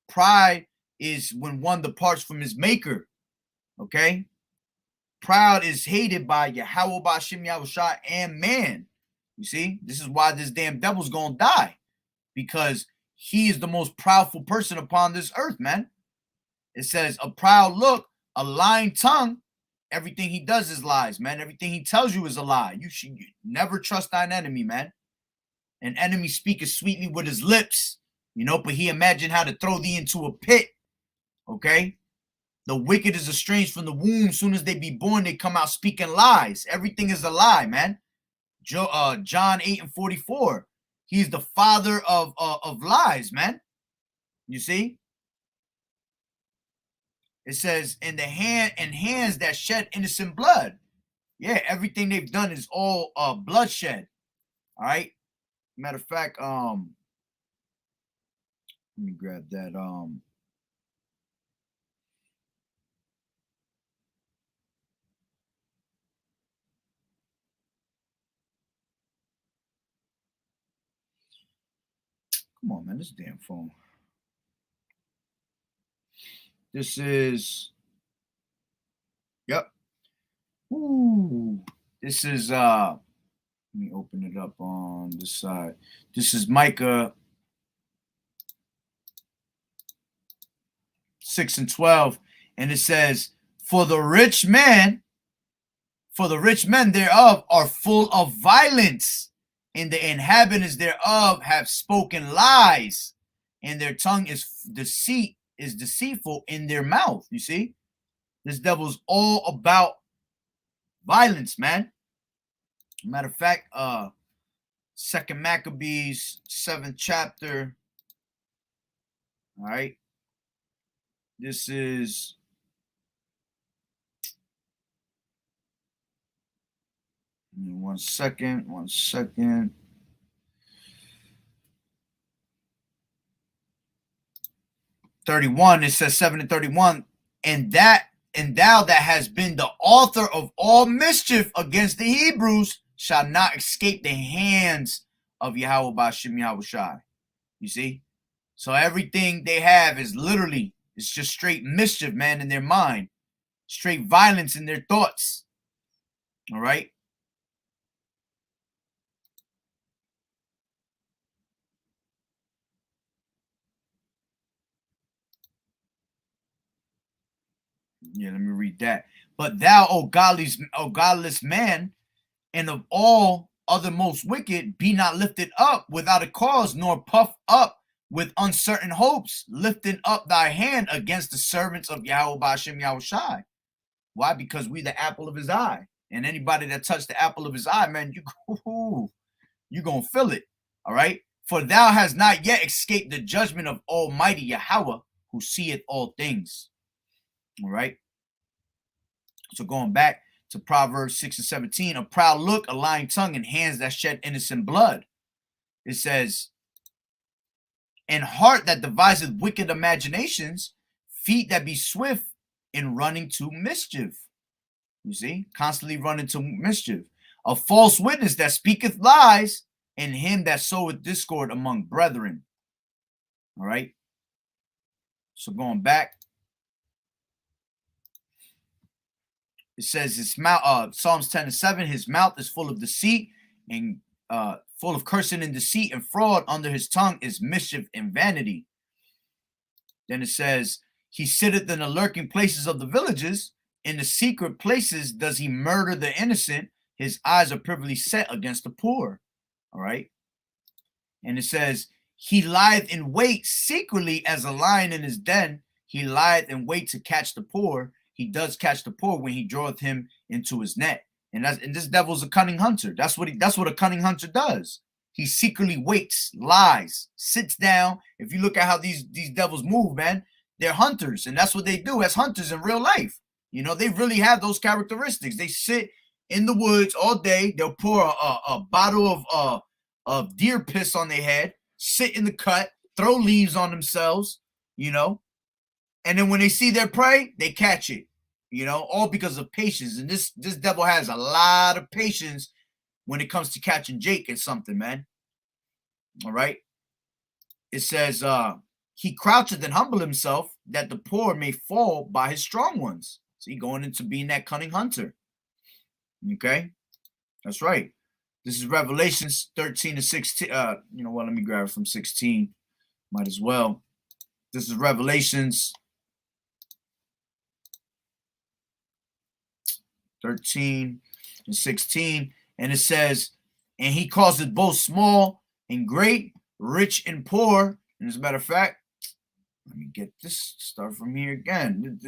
Pride is when one departs from his maker, okay? Proud is hated by Yahweh Bashem Yahushua and man. You see, this is why this damn devil's gonna die, because he is the most proudful person upon this earth, man. It says a proud look, a lying tongue, everything he does is lies, man. Everything he tells you is a lie. You should never trust thine enemy, man. An enemy speaketh sweetly with his lips, you know, but he imagined how to throw thee into a pit. Okay? The wicked is estranged from the womb. Soon as they be born, they come out speaking lies. Everything is a lie, man. John 8:44. He's the father of lies, man. You see? It says, in hands that shed innocent blood. Yeah, everything they've done is all bloodshed. All right. Matter of fact, let me grab that. Come on, man, this damn phone. This is, yep. Ooh, this is let me open it up on this side. This is Micah 6:12, and it says, for the rich men thereof are full of violence, and the inhabitants thereof have spoken lies, and their tongue is deceitful in their mouth. You see, this devil's all about violence, man. Matter of fact, 2nd Maccabees 7th chapter. All right, this is one second. 31, it says 7:31, and thou that has been the author of all mischief against the Hebrews shall not escape the hands of Yahweh Ba'ashem Yahushai. You see? So everything they have is literally, it's just straight mischief, man, in their mind. Straight violence in their thoughts. All right? Yeah, let me read that. But thou, O godless man, and of all other most wicked, be not lifted up without a cause, nor puffed up with uncertain hopes, lifting up thy hand against the servants of Yahweh Ba'ashem Yahushai. Why? Because we the apple of his eye. And anybody that touched the apple of his eye, man, you gonna feel it. All right? For thou hast not yet escaped the judgment of Almighty Yahweh, who seeth all things. All right? So going back to Proverbs 6:17, a proud look, a lying tongue, and hands that shed innocent blood. It says, and heart that deviseth wicked imaginations, feet that be swift in running to mischief. You see, constantly running to mischief. A false witness that speaketh lies, and him that soweth discord among brethren. All right. So going back, it says his mouth, Psalms 10:7, his mouth is full of deceit and full of cursing and deceit and fraud. Under his tongue is mischief and vanity. Then it says, he sitteth in the lurking places of the villages. In the secret places does he murder the innocent. His eyes are privily set against the poor. All right. And it says, he lieth in wait secretly as a lion in his den. He lieth in wait to catch the poor. He does catch the poor when he draweth him into his net. And this devil's a cunning hunter. That's what a cunning hunter does. He secretly waits, lies, sits down. If you look at how these devils move, man, they're hunters, and that's what they do as hunters in real life. You know, they really have those characteristics. They sit in the woods all day. They'll pour a bottle of deer piss on their head, sit in the cut, throw leaves on themselves, you know, and then when they see their prey, they catch it, you know, all because of patience. And this devil has a lot of patience when it comes to catching Jake and something, man. All right. It says, he croucheth and humble himself that the poor may fall by his strong ones. So he going into being that cunning hunter. Okay. That's right. This is Revelations 13-16. You know what? Let me grab it from 16. Might as well. This is Revelations 13 and 16. And it says, and he calls it both small and great, rich and poor. And as a matter of fact, let me get this, start from here again.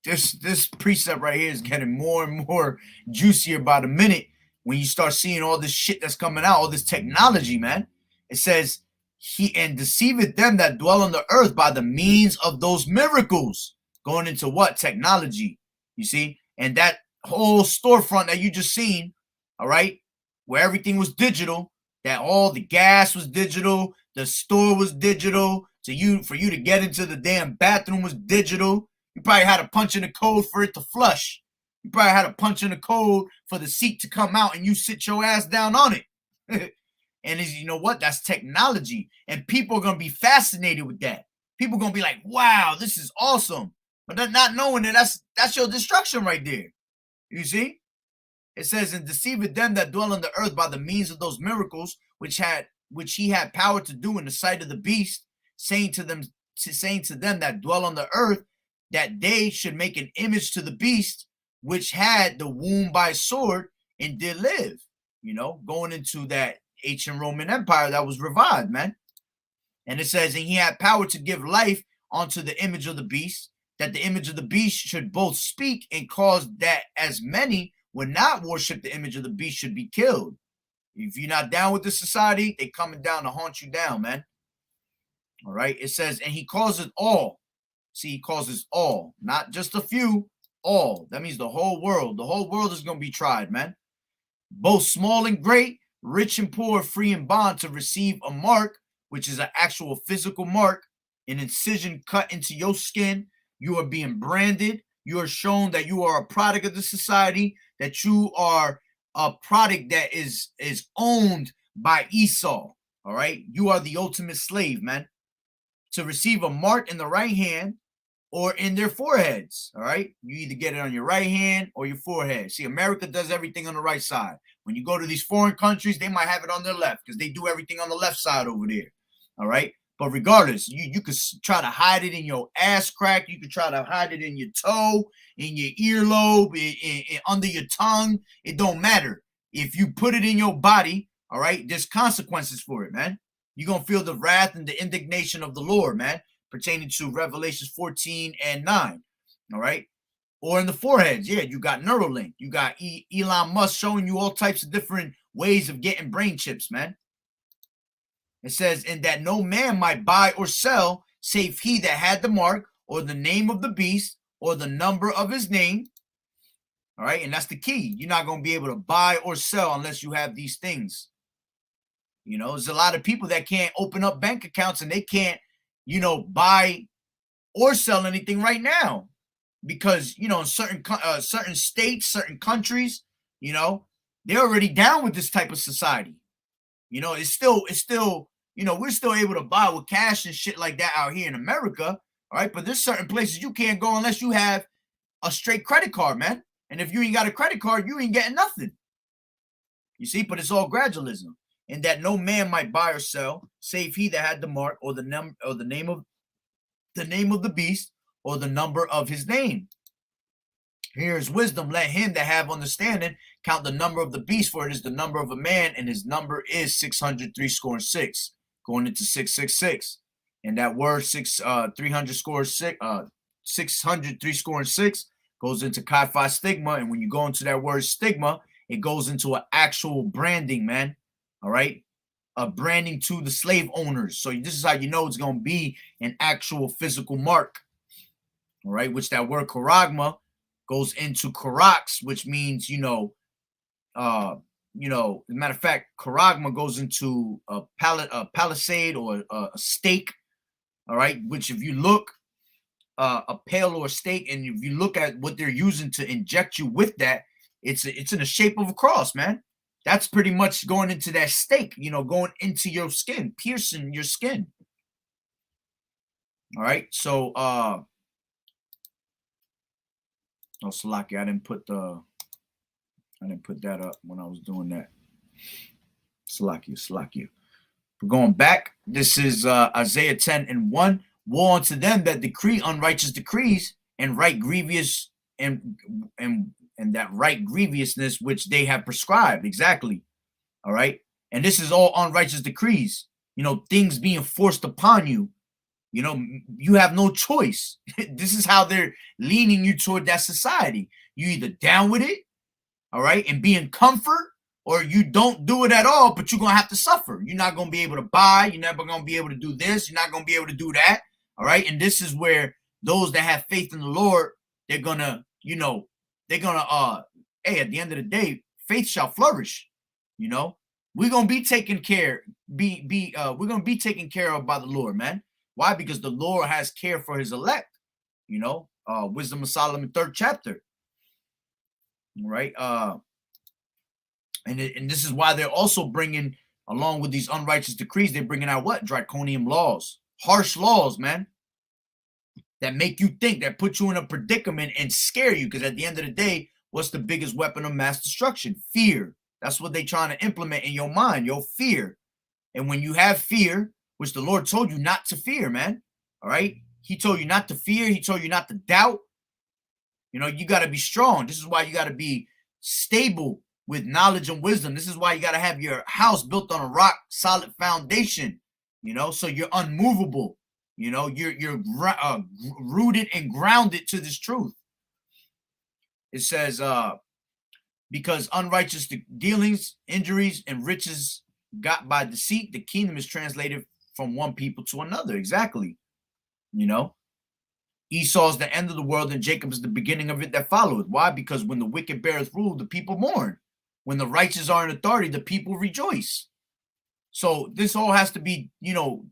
This precept right here is getting more and more juicier by the minute when you start seeing all this shit that's coming out, all this technology, man. It says, he and deceiveth them that dwell on the earth by the means of those miracles. Going into what? Technology. You see? And that whole storefront that you just seen, all right, where everything was digital, that all the gas was digital, the store was digital, for you to get into the damn bathroom was digital. You probably had to punch in a code for it to flush. You probably had to punch in a code for the seat to come out and you sit your ass down on it. And you know what? That's technology. And people are going to be fascinated with that. People are going to be like, wow, this is awesome. But they're not knowing that that's your destruction right there. You see? It says, and deceiveth them that dwell on the earth by the means of those miracles, which he had power to do in the sight of the beast, saying to them that dwell on the earth, that they should make an image to the beast, which had the wound by sword and did live. You know, going into that ancient Roman Empire that was revived, man. And it says, and he had power to give life unto the image of the beast, that the image of the beast should both speak and cause that as many would not worship the image of the beast should be killed. If you're not down with the society, they coming down to haunt you down, man. All right. It says, and he causes all. See, he causes all, not just a few, all. That means the whole world. The whole world is going to be tried, man. Both small and great, rich and poor, free and bond, to receive a mark, which is an actual physical mark, an incision cut into your skin. You are being branded. You are shown that you are a product of the society, that you are a product that is owned by Esau. All right. You are the ultimate slave, man. To receive a mark in the right hand or in their foreheads. All right. You either get it on your right hand or your forehead. See, America does everything on the right side. When you go to these foreign countries, they might have it on their left because they do everything on the left side over there. All right. But regardless, you could try to hide it in your ass crack. You could try to hide it in your toe, in your earlobe, under your tongue. It don't matter. If you put it in your body, all right, there's consequences for it, man. You're going to feel the wrath and the indignation of the Lord, man, pertaining to Revelations 14 and 9, all right? Or in the foreheads, yeah, you got Neuralink. You got Elon Musk showing you all types of different ways of getting brain chips, man. It says, and that no man might buy or sell, save he that had the mark, or the name of the beast, or the number of his name. All right, and that's the key. You're not going to be able to buy or sell unless you have these things. You know, there's a lot of people that can't open up bank accounts and they can't, you know, buy or sell anything right now because, you know, in certain states, certain countries, you know, they're already down with this type of society. You know, it's still, you know, we're still able to buy with cash and shit like that out here in America. All right. But there's certain places you can't go unless you have a straight credit card, man. And if you ain't got a credit card, you ain't getting nothing. You see, but it's all gradualism. And that no man might buy or sell, save he that had the mark or the name of the beast or the number of his name. Here is wisdom. Let him that have understanding count the number of the beast, for it is the number of a man, and his number is 636, going into 666. And that word 603 goes into Chi Phi stigma. And when you go into that word stigma, it goes into an actual branding, man. All right. A branding to the slave owners. So this is how you know it's going to be an actual physical mark. All right. Which that word charagma goes into charax, which means, as a matter of fact, charagma goes into a palisade or a stake. All right. Which if you look, a pail or a stake, and if you look at what they're using to inject you with that, it's in the shape of a cross, man. That's pretty much going into that stake, going into your skin, piercing your skin. All right. So, Salaki, I didn't put that up when I was doing that. Salaki. We're going back. This is Isaiah 10:1. Woe unto them that decree unrighteous decrees and write grievous and and that right grievousness which they have prescribed. Exactly. All right. And this is all unrighteous decrees, things being forced upon you. You have no choice. This is how they're leaning you toward that society. You either down with it, all right, and be in comfort, or you don't do it at all, but you're going to have to suffer. You're not going to be able to buy. You're never going to be able to do this. You're not going to be able to do that. All right. And this is where those that have faith in the Lord, they're going to, hey, at the end of the day, faith shall flourish. We're going to be taken care, we're going to be taken care of by the Lord, man. Why? Because the Lord has care for his elect, Wisdom of Solomon, 3rd chapter. Right. And this is why they're also bringing, along with these unrighteous decrees, they're bringing out what? Draconian laws, harsh laws, man, that make you think, that put you in a predicament and scare you. Because at the end of the day, what's the biggest weapon of mass destruction? Fear. That's what they're trying to implement in your mind, your fear. And when you have fear, which the Lord told you not to fear, man, all right? He told you not to fear. He told you not to doubt. You got to be strong. This is why you got to be stable with knowledge and wisdom. This is why you got to have your house built on a rock solid foundation, so you're unmovable. You're rooted and grounded to this truth. It says, because unrighteous dealings, injuries, and riches got by deceit, the kingdom is translated from one people to another. Exactly. Esau's the end of the world, and Jacob is the beginning of it that followeth. Why? Because when the wicked beareth rule, the people mourn. When the righteous are in authority, the people rejoice. So this all has to be,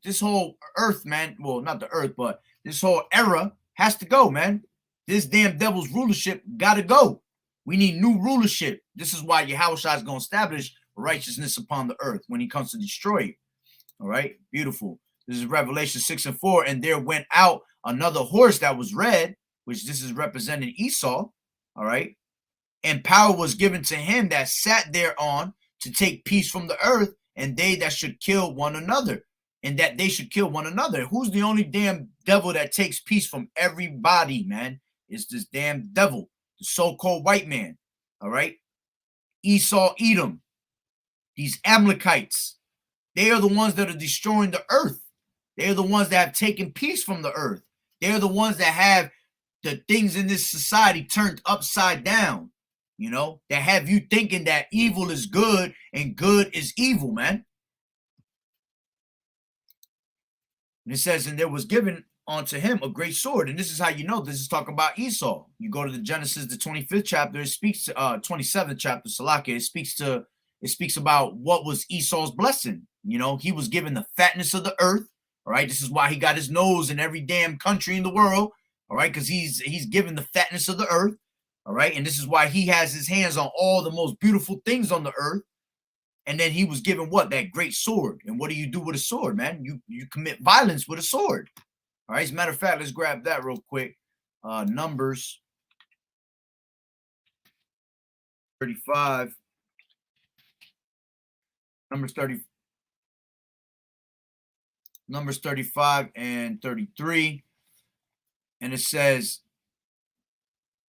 this whole earth, man. Well, not the earth, but this whole era has to go, man. This damn devil's rulership got to go. We need new rulership. This is why Yahushua is going to establish righteousness upon the earth when he comes to destroy it. All right, beautiful. This is Revelation 6:4. And there went out another horse that was red, which this is representing Esau. All right. And power was given to him that sat thereon to take peace from the earth, and they that should kill one another, and that they should kill one another. Who's the only damn devil that takes peace from everybody, man? It's this damn devil, the so-called white man. All right. Esau, Edom, these Amalekites, they are the ones that are destroying the earth. They are the ones that have taken peace from the earth. They are the ones that have the things in this society turned upside down, that have you thinking that evil is good and good is evil, man. And it says, and there was given unto him a great sword. And this is how you know this is talking about Esau. You go to the Genesis, the 25th chapter, it speaks to 27th chapter, Salakia, it speaks about what was Esau's blessing. He was given the fatness of the earth. All right. This is why he got his nose in every damn country in the world. All right. Because he's given the fatness of the earth. All right. And this is why he has his hands on all the most beautiful things on the earth. And then he was given what? That great sword. And what do you do with a sword, man? You commit violence with a sword. All right. As a matter of fact, let's grab that real quick. Numbers 35. Numbers 35 and 33. And it says,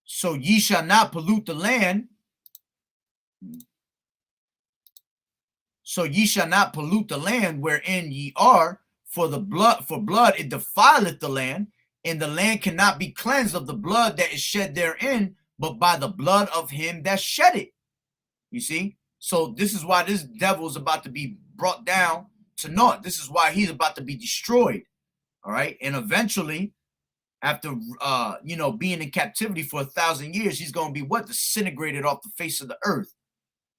so ye shall not pollute the land. So ye shall not pollute the land wherein ye are, for blood it defileth the land, and the land cannot be cleansed of the blood that is shed therein, but by the blood of him that shed it. You see? So this is why this devil is about to be brought down to naught. This is why he's about to be destroyed. All right. And eventually, after being in captivity for 1,000 years, he's going to be disintegrated off the face of the earth.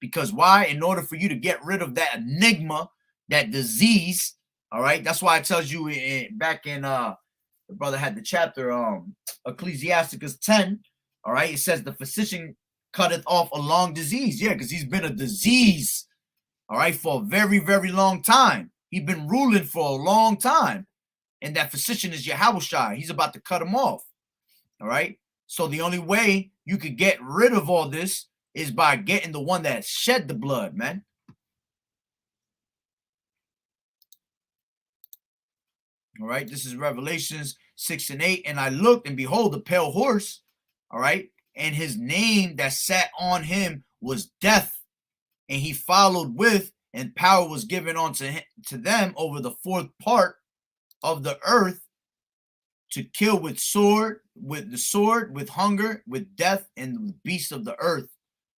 Because why? In order for you to get rid of that enigma, that disease. All right. That's why it tells you back in the brother had the chapter Ecclesiasticus 10. All right. It says the physician cutteth off a long disease. Yeah, because he's been a disease. All right, for a very, very long time. He's been ruling for a long time. And that physician is Yahushua. He's about to cut him off. All right. So the only way you could get rid of all this is by getting the one that shed the blood, man. All right. This is Revelations 6 and 8. And I looked, and behold, a pale horse. All right. and his name that sat on him was Death, and he followed with, and power was given unto him, to them over the fourth part of the earth, to kill with the sword, with hunger, with death, and the beasts of the earth.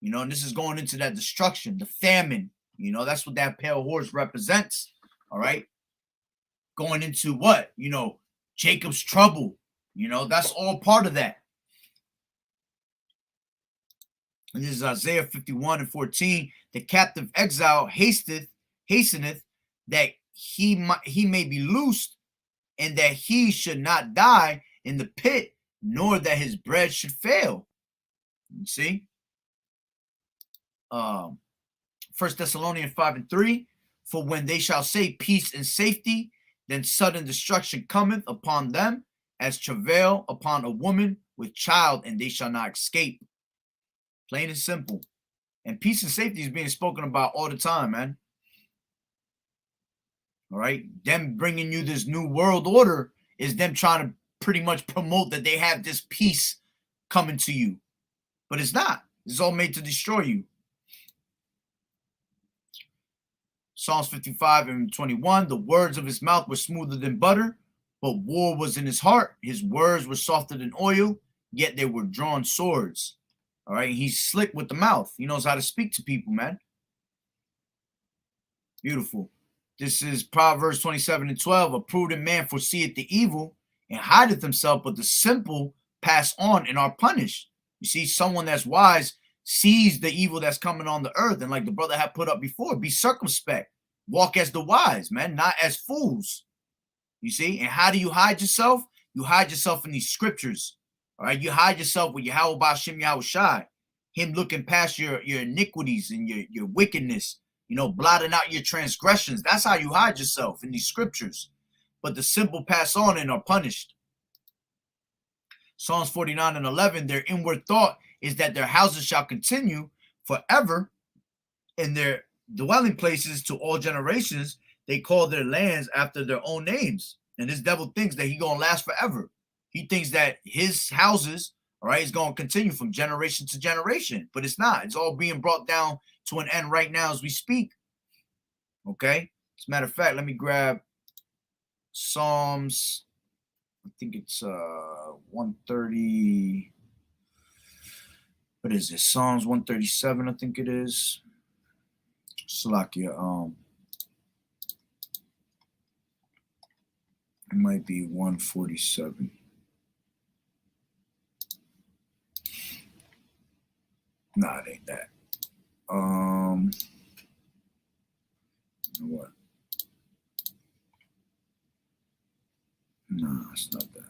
You know, and this is going into that destruction, the famine. You know, that's what that pale horse represents. All right. Going into what? You know, Jacob's trouble. You know, that's all part of that. And this is Isaiah 51:14. The captive exile hasteneth that he may be loosed, and that he should not die in the pit, nor that his bread should fail. You see? 1 Thessalonians 5:3. For when they shall say peace and safety, then sudden destruction cometh upon them, as travail upon a woman with child, and they shall not escape. Plain and simple. And peace and safety is being spoken about all the time, man. All right. Them bringing you this new world order is them trying to pretty much promote that they have this peace coming to you. But it's not. It's all made to destroy you. Psalms 55:21. The words of his mouth were smoother than butter, but war was in his heart. His words were softer than oil, yet they were drawn swords. All right. He's slick with the mouth. He knows how to speak to people, man. Beautiful. This is Proverbs 27:12. A prudent man foreseeth the evil and hideth himself, but the simple pass on and are punished. You see, someone that's wise sees the evil that's coming on the earth. And like the brother had put up before, be circumspect. Walk as the wise, man, not as fools. You see? And how do you hide yourself? You hide yourself in these scriptures. All right? You hide yourself with Yahweh Ba'Shem Yahweh Shai. Him looking past your iniquities and your wickedness. You know, blotting out your transgressions. That's how you hide yourself in these scriptures. But the simple pass on and are punished. Psalms 49:11, their inward thought is that their houses shall continue forever, and their dwelling places to all generations. They call their lands after their own names. And this devil thinks that he's going to last forever. He thinks that his houses, all right, is going to continue from generation to generation. But it's not. It's all being brought down to an end right now as we speak. Okay? As a matter of fact, let me grab Psalms. I think it's 130. What is this? Psalms 137, I think it is. Salakia. It might be 147. Nah, it ain't that. You know what? No, it's not that.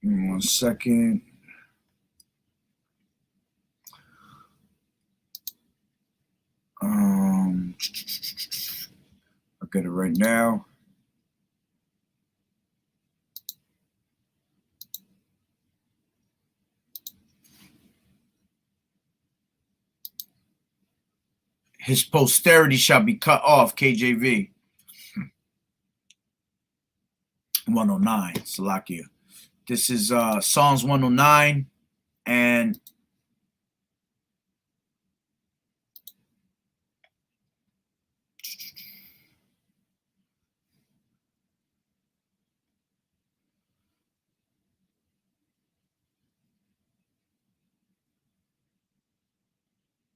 Give me 1 second. I'll get it right now. His posterity shall be cut off, KJV. 109, Salakia. This is Psalms 109, and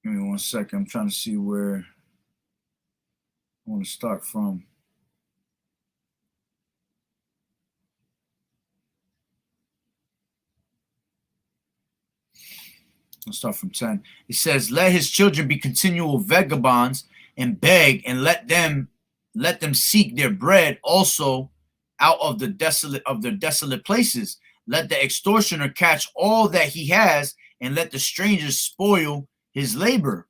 give me 1 second. I'm trying to see where I want to start from. I'll start from 10. It says, let his children be continual vagabonds and beg, and let them seek their bread also out of the desolate places. Let the extortioner catch all that he has, and let the stranger spoil his labor.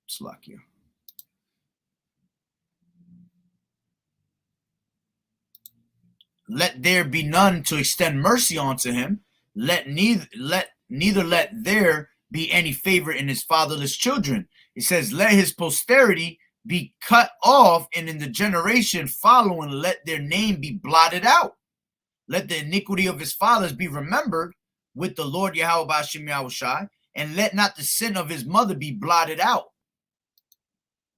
Slakia. Let there be none to extend mercy unto him. Neither let there be any favor in his fatherless children. It says, let his posterity be cut off, and in the generation following, let their name be blotted out. let the iniquity of his fathers be remembered with the Lord Yahweh Ba'ashem Yahushai, and let not the sin of his mother be blotted out.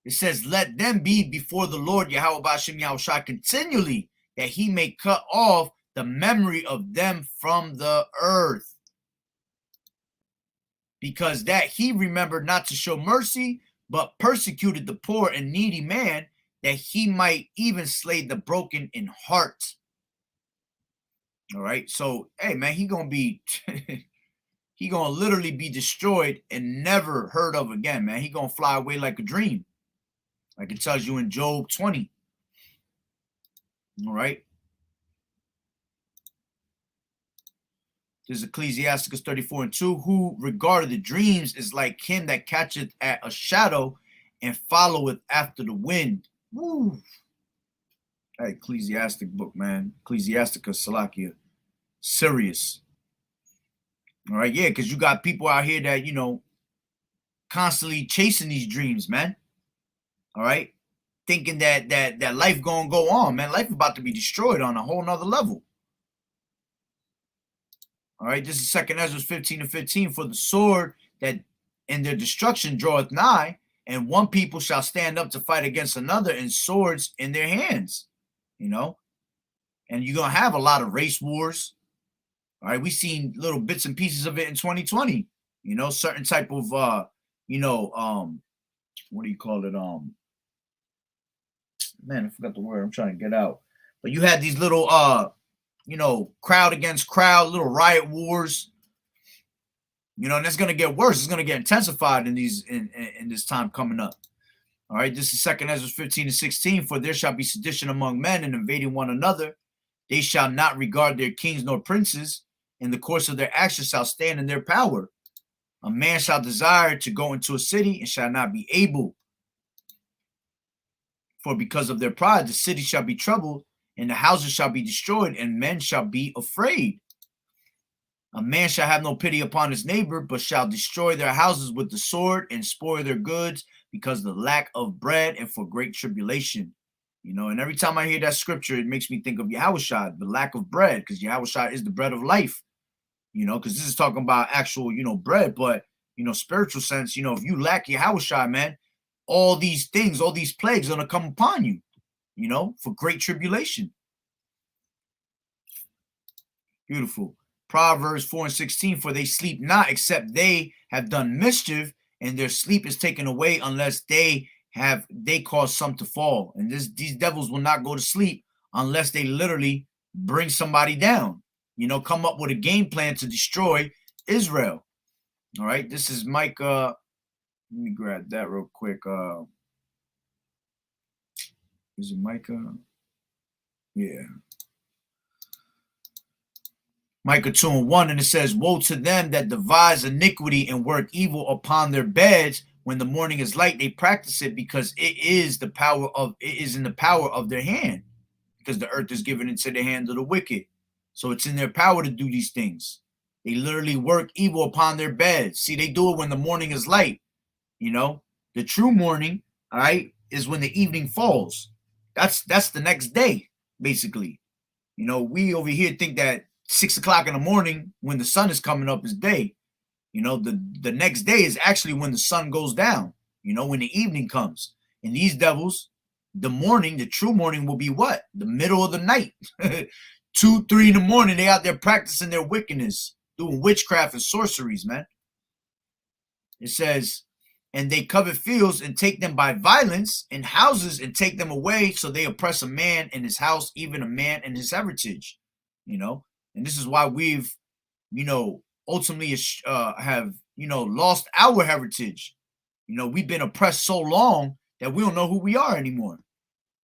It says, let them be before the Lord Yahweh Ba'ashem Yahushai continually, that he may cut off the memory of them from the earth. Because that he remembered not to show mercy, but persecuted the poor and needy man, that he might even slay the broken in heart. All right. So, hey, man, he going to be, he going to literally be destroyed and never heard of again, man. He going to fly away like a dream. Like it tells you in Job 20. All right. There's Ecclesiasticus 34:2, who regarded the dreams is like him that catcheth at a shadow and followeth after the wind. Woo. That Ecclesiastic book, man. Ecclesiasticus Salakia. Serious. All right, yeah, because you got people out here that, you know, constantly chasing these dreams, man. All right. Thinking that life gonna go on, man. Life about to be destroyed on a whole nother level. All right, this is 2 Ezra 15:15. For the sword that in their destruction draweth nigh, and one people shall stand up to fight against another, and swords in their hands. You know, and you're gonna have a lot of race wars. All right, we've seen little bits and pieces of it in 2020. You know, certain type of what do you call it? Man, I forgot the word I'm trying to get out. But you had these little crowd against crowd, little riot wars. You know, and that's gonna get worse. It's gonna get intensified in this time coming up. All right, this is 2 Ezra 15:16. For there shall be sedition among men, and invading one another. They shall not regard their kings nor princes. In the course of their actions shall stand in their power. A man shall desire to go into a city and shall not be able. For because of their pride, the city shall be troubled, and the houses shall be destroyed, and men shall be afraid. A man shall have no pity upon his neighbor, but shall destroy their houses with the sword and spoil their goods, because of the lack of bread and for great tribulation. You know, and every time I hear that scripture, it makes me think of Yahushua, the lack of bread, because Yahushua is the bread of life. You know, because this is talking about actual, bread, but, spiritual sense, if you lack Yahushua, man, all these things, all these plagues are going to come upon you, for great tribulation. Beautiful. Proverbs 4:16, for they sleep not except they have done mischief, and their sleep is taken away unless they cause some to fall. And these devils will not go to sleep unless they literally bring somebody down, come up with a game plan to destroy Israel. All right, this is Micah. Let me grab that real quick. Is it Micah? Yeah. Micah 2:1, and it says, woe to them that devise iniquity and work evil upon their beds. When the morning is light, they practice it, because it is in the power of their hand, because the earth is given into the hand of the wicked. So it's in their power to do these things. They literally work evil upon their beds. See, they do it when the morning is light. The true morning, all right, is when the evening falls. That's the next day, basically. We over here think that 6 o'clock in the morning when the sun is coming up is day. The next day is actually when the sun goes down, when the evening comes. And these devils, the true morning will be what? The middle of the night. 2, 3 in the morning, they out there practicing their wickedness, doing witchcraft and sorceries, man. It says, and they covet fields and take them by violence, and houses and take them away. So they oppress a man in his house, even a man in his heritage, And this is why we've, ultimately have, lost our heritage. We've been oppressed so long that we don't know who we are anymore.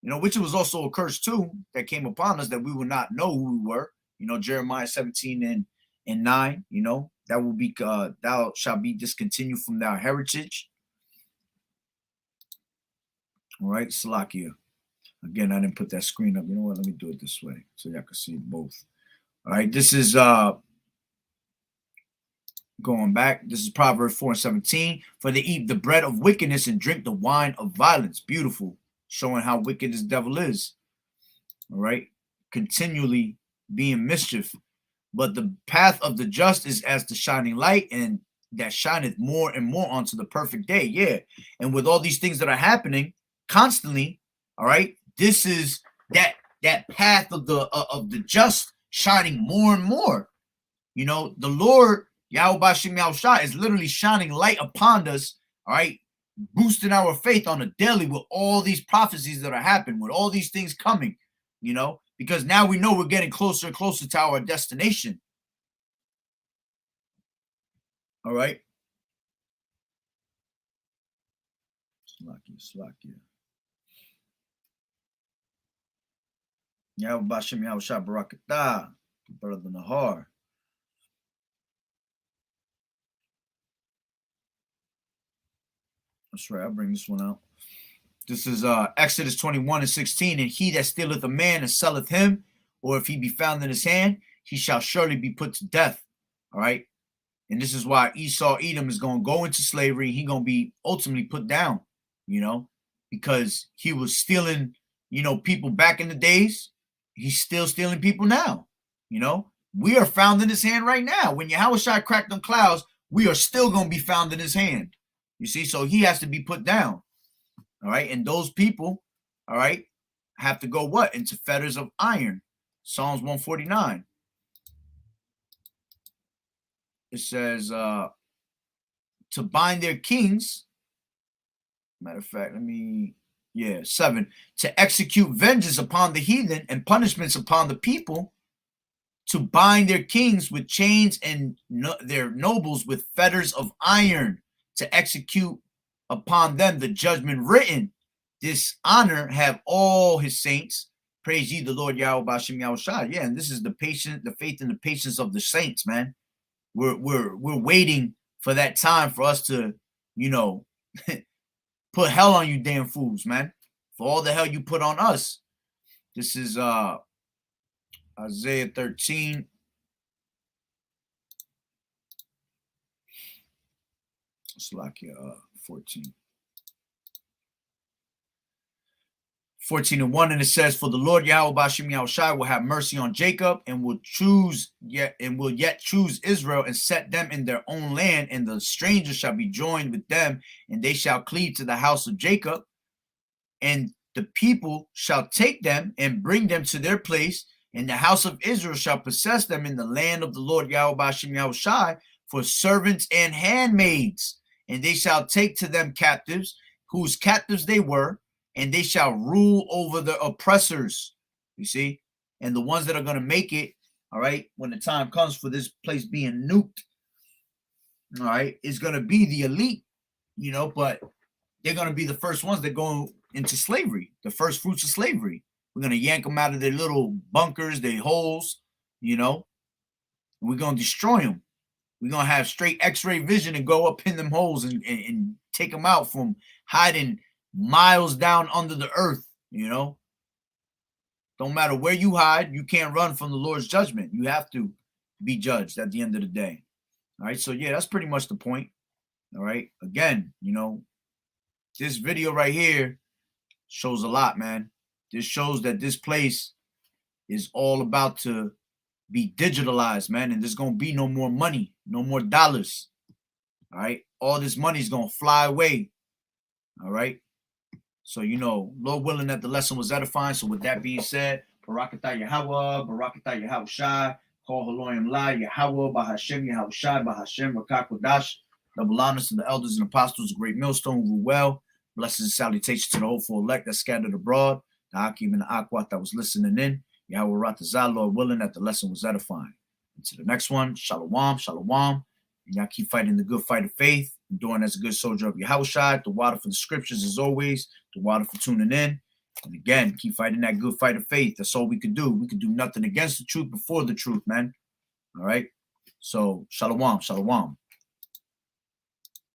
Which was also a curse too that came upon us, that we would not know who we were. Jeremiah 17 and 9, that will be, thou shalt be discontinued from thy heritage. All right, Salakia. Again, I didn't put that screen up. You know what? Let me do it this way so y'all can see both. All right, this is going back. This is Proverbs 4:17. For they eat the bread of wickedness and drink the wine of violence. Beautiful. Showing how wicked this devil is. All right. Continually being mischief. But the path of the just is as the shining light, and that shineth more and more onto the perfect day. Yeah. And with all these things that are happening constantly, all right, this is that path of the just shining more and more. You know, the Lord Yahweh Bashim Yahushua is literally shining light upon us, all right, boosting our faith on a daily with all these prophecies that are happening, with all these things coming, you know, because now we know we're getting closer and closer to our destination. All right. Slakia. Yahweh Bashim Yahushua Barakatah, brother Nahar. That's right. I'll bring this one out. This is Exodus 21:16. And he that stealeth a man and selleth him, or if he be found in his hand, he shall surely be put to death. All right. And this is why Esau, Edom is going to go into slavery. He's going to be ultimately put down, you know, because he was stealing, you know, people back in the days. He's still stealing people now. You know, we are found in his hand right now. When Yahushua cracked them clouds, we are still going to be found in his hand. You see, so he has to be put down. All right. And those people, all right, have to go what? Into fetters of iron. Psalms 149. It says to bind their kings. Matter of fact, 7. To execute vengeance upon the heathen and punishments upon the people, to bind their kings with chains and their nobles with fetters of iron, to execute upon them the judgment written. This honor have all his saints. Praise ye the Lord Yahweh Bashim Yahushua. Yeah, and this is the faith and the patience of the saints, man. We're waiting for that time for us to, you know, put hell on you damn fools, man. For all the hell you put on us. This is Isaiah 13. Slakia 14. 14:1, and it says, for the Lord Yahweh Bashim Yahushua will have mercy on Jacob and will yet choose Israel and set them in their own land, and the strangers shall be joined with them, and they shall cleave to the house of Jacob, and the people shall take them and bring them to their place, and the house of Israel shall possess them in the land of the Lord Yahweh Bashim Yahushua for servants and handmaids, and they shall take to them captives, whose captives they were, and they shall rule over the oppressors. You see, and the ones that are going to make it, all right, when the time comes for this place being nuked, all right, is going to be the elite, you know, but they're going to be the first ones that go into slavery, the first fruits of slavery. We're going to yank them out of their little bunkers, their holes, you know, and we're going to destroy them. We're going to have straight x-ray vision and go up in them holes and take them out from hiding miles down under the earth, you know. Don't matter where you hide, you can't run from the Lord's judgment. You have to be judged at the end of the day. All right, so yeah, that's pretty much the point. All right, again, you know, this video right here shows a lot, man. This shows that this place is all about to be digitalized, man, and there's going to be no more money, no more dollars. All right, all this money is going to fly away. All right. So, you know, Lord willing that the lesson was edifying. So with that being said, Barakatah Yahweh, Barakatah Yahushai, Call Haloyim La, Yahweh, Bahashem, Yahushai, Bahashem, Rakakodash, double honors to the elders and apostles, great millstone, who rule well. Blessings and salutations to the hopeful elect that scattered abroad, the Hakim and the Akwat that was listening in. Yahweh Ratazah, Lord willing that the lesson was edifying. And to the next one, Shalom, Shalom. And y'all keep fighting the good fight of faith, enduring as a good soldier of Yahushua. The water for the scriptures as always. The water for tuning in. And again, keep fighting that good fight of faith. That's all we could do. We could do nothing against the truth before the truth, man. All right. So, Shalom, Shalom.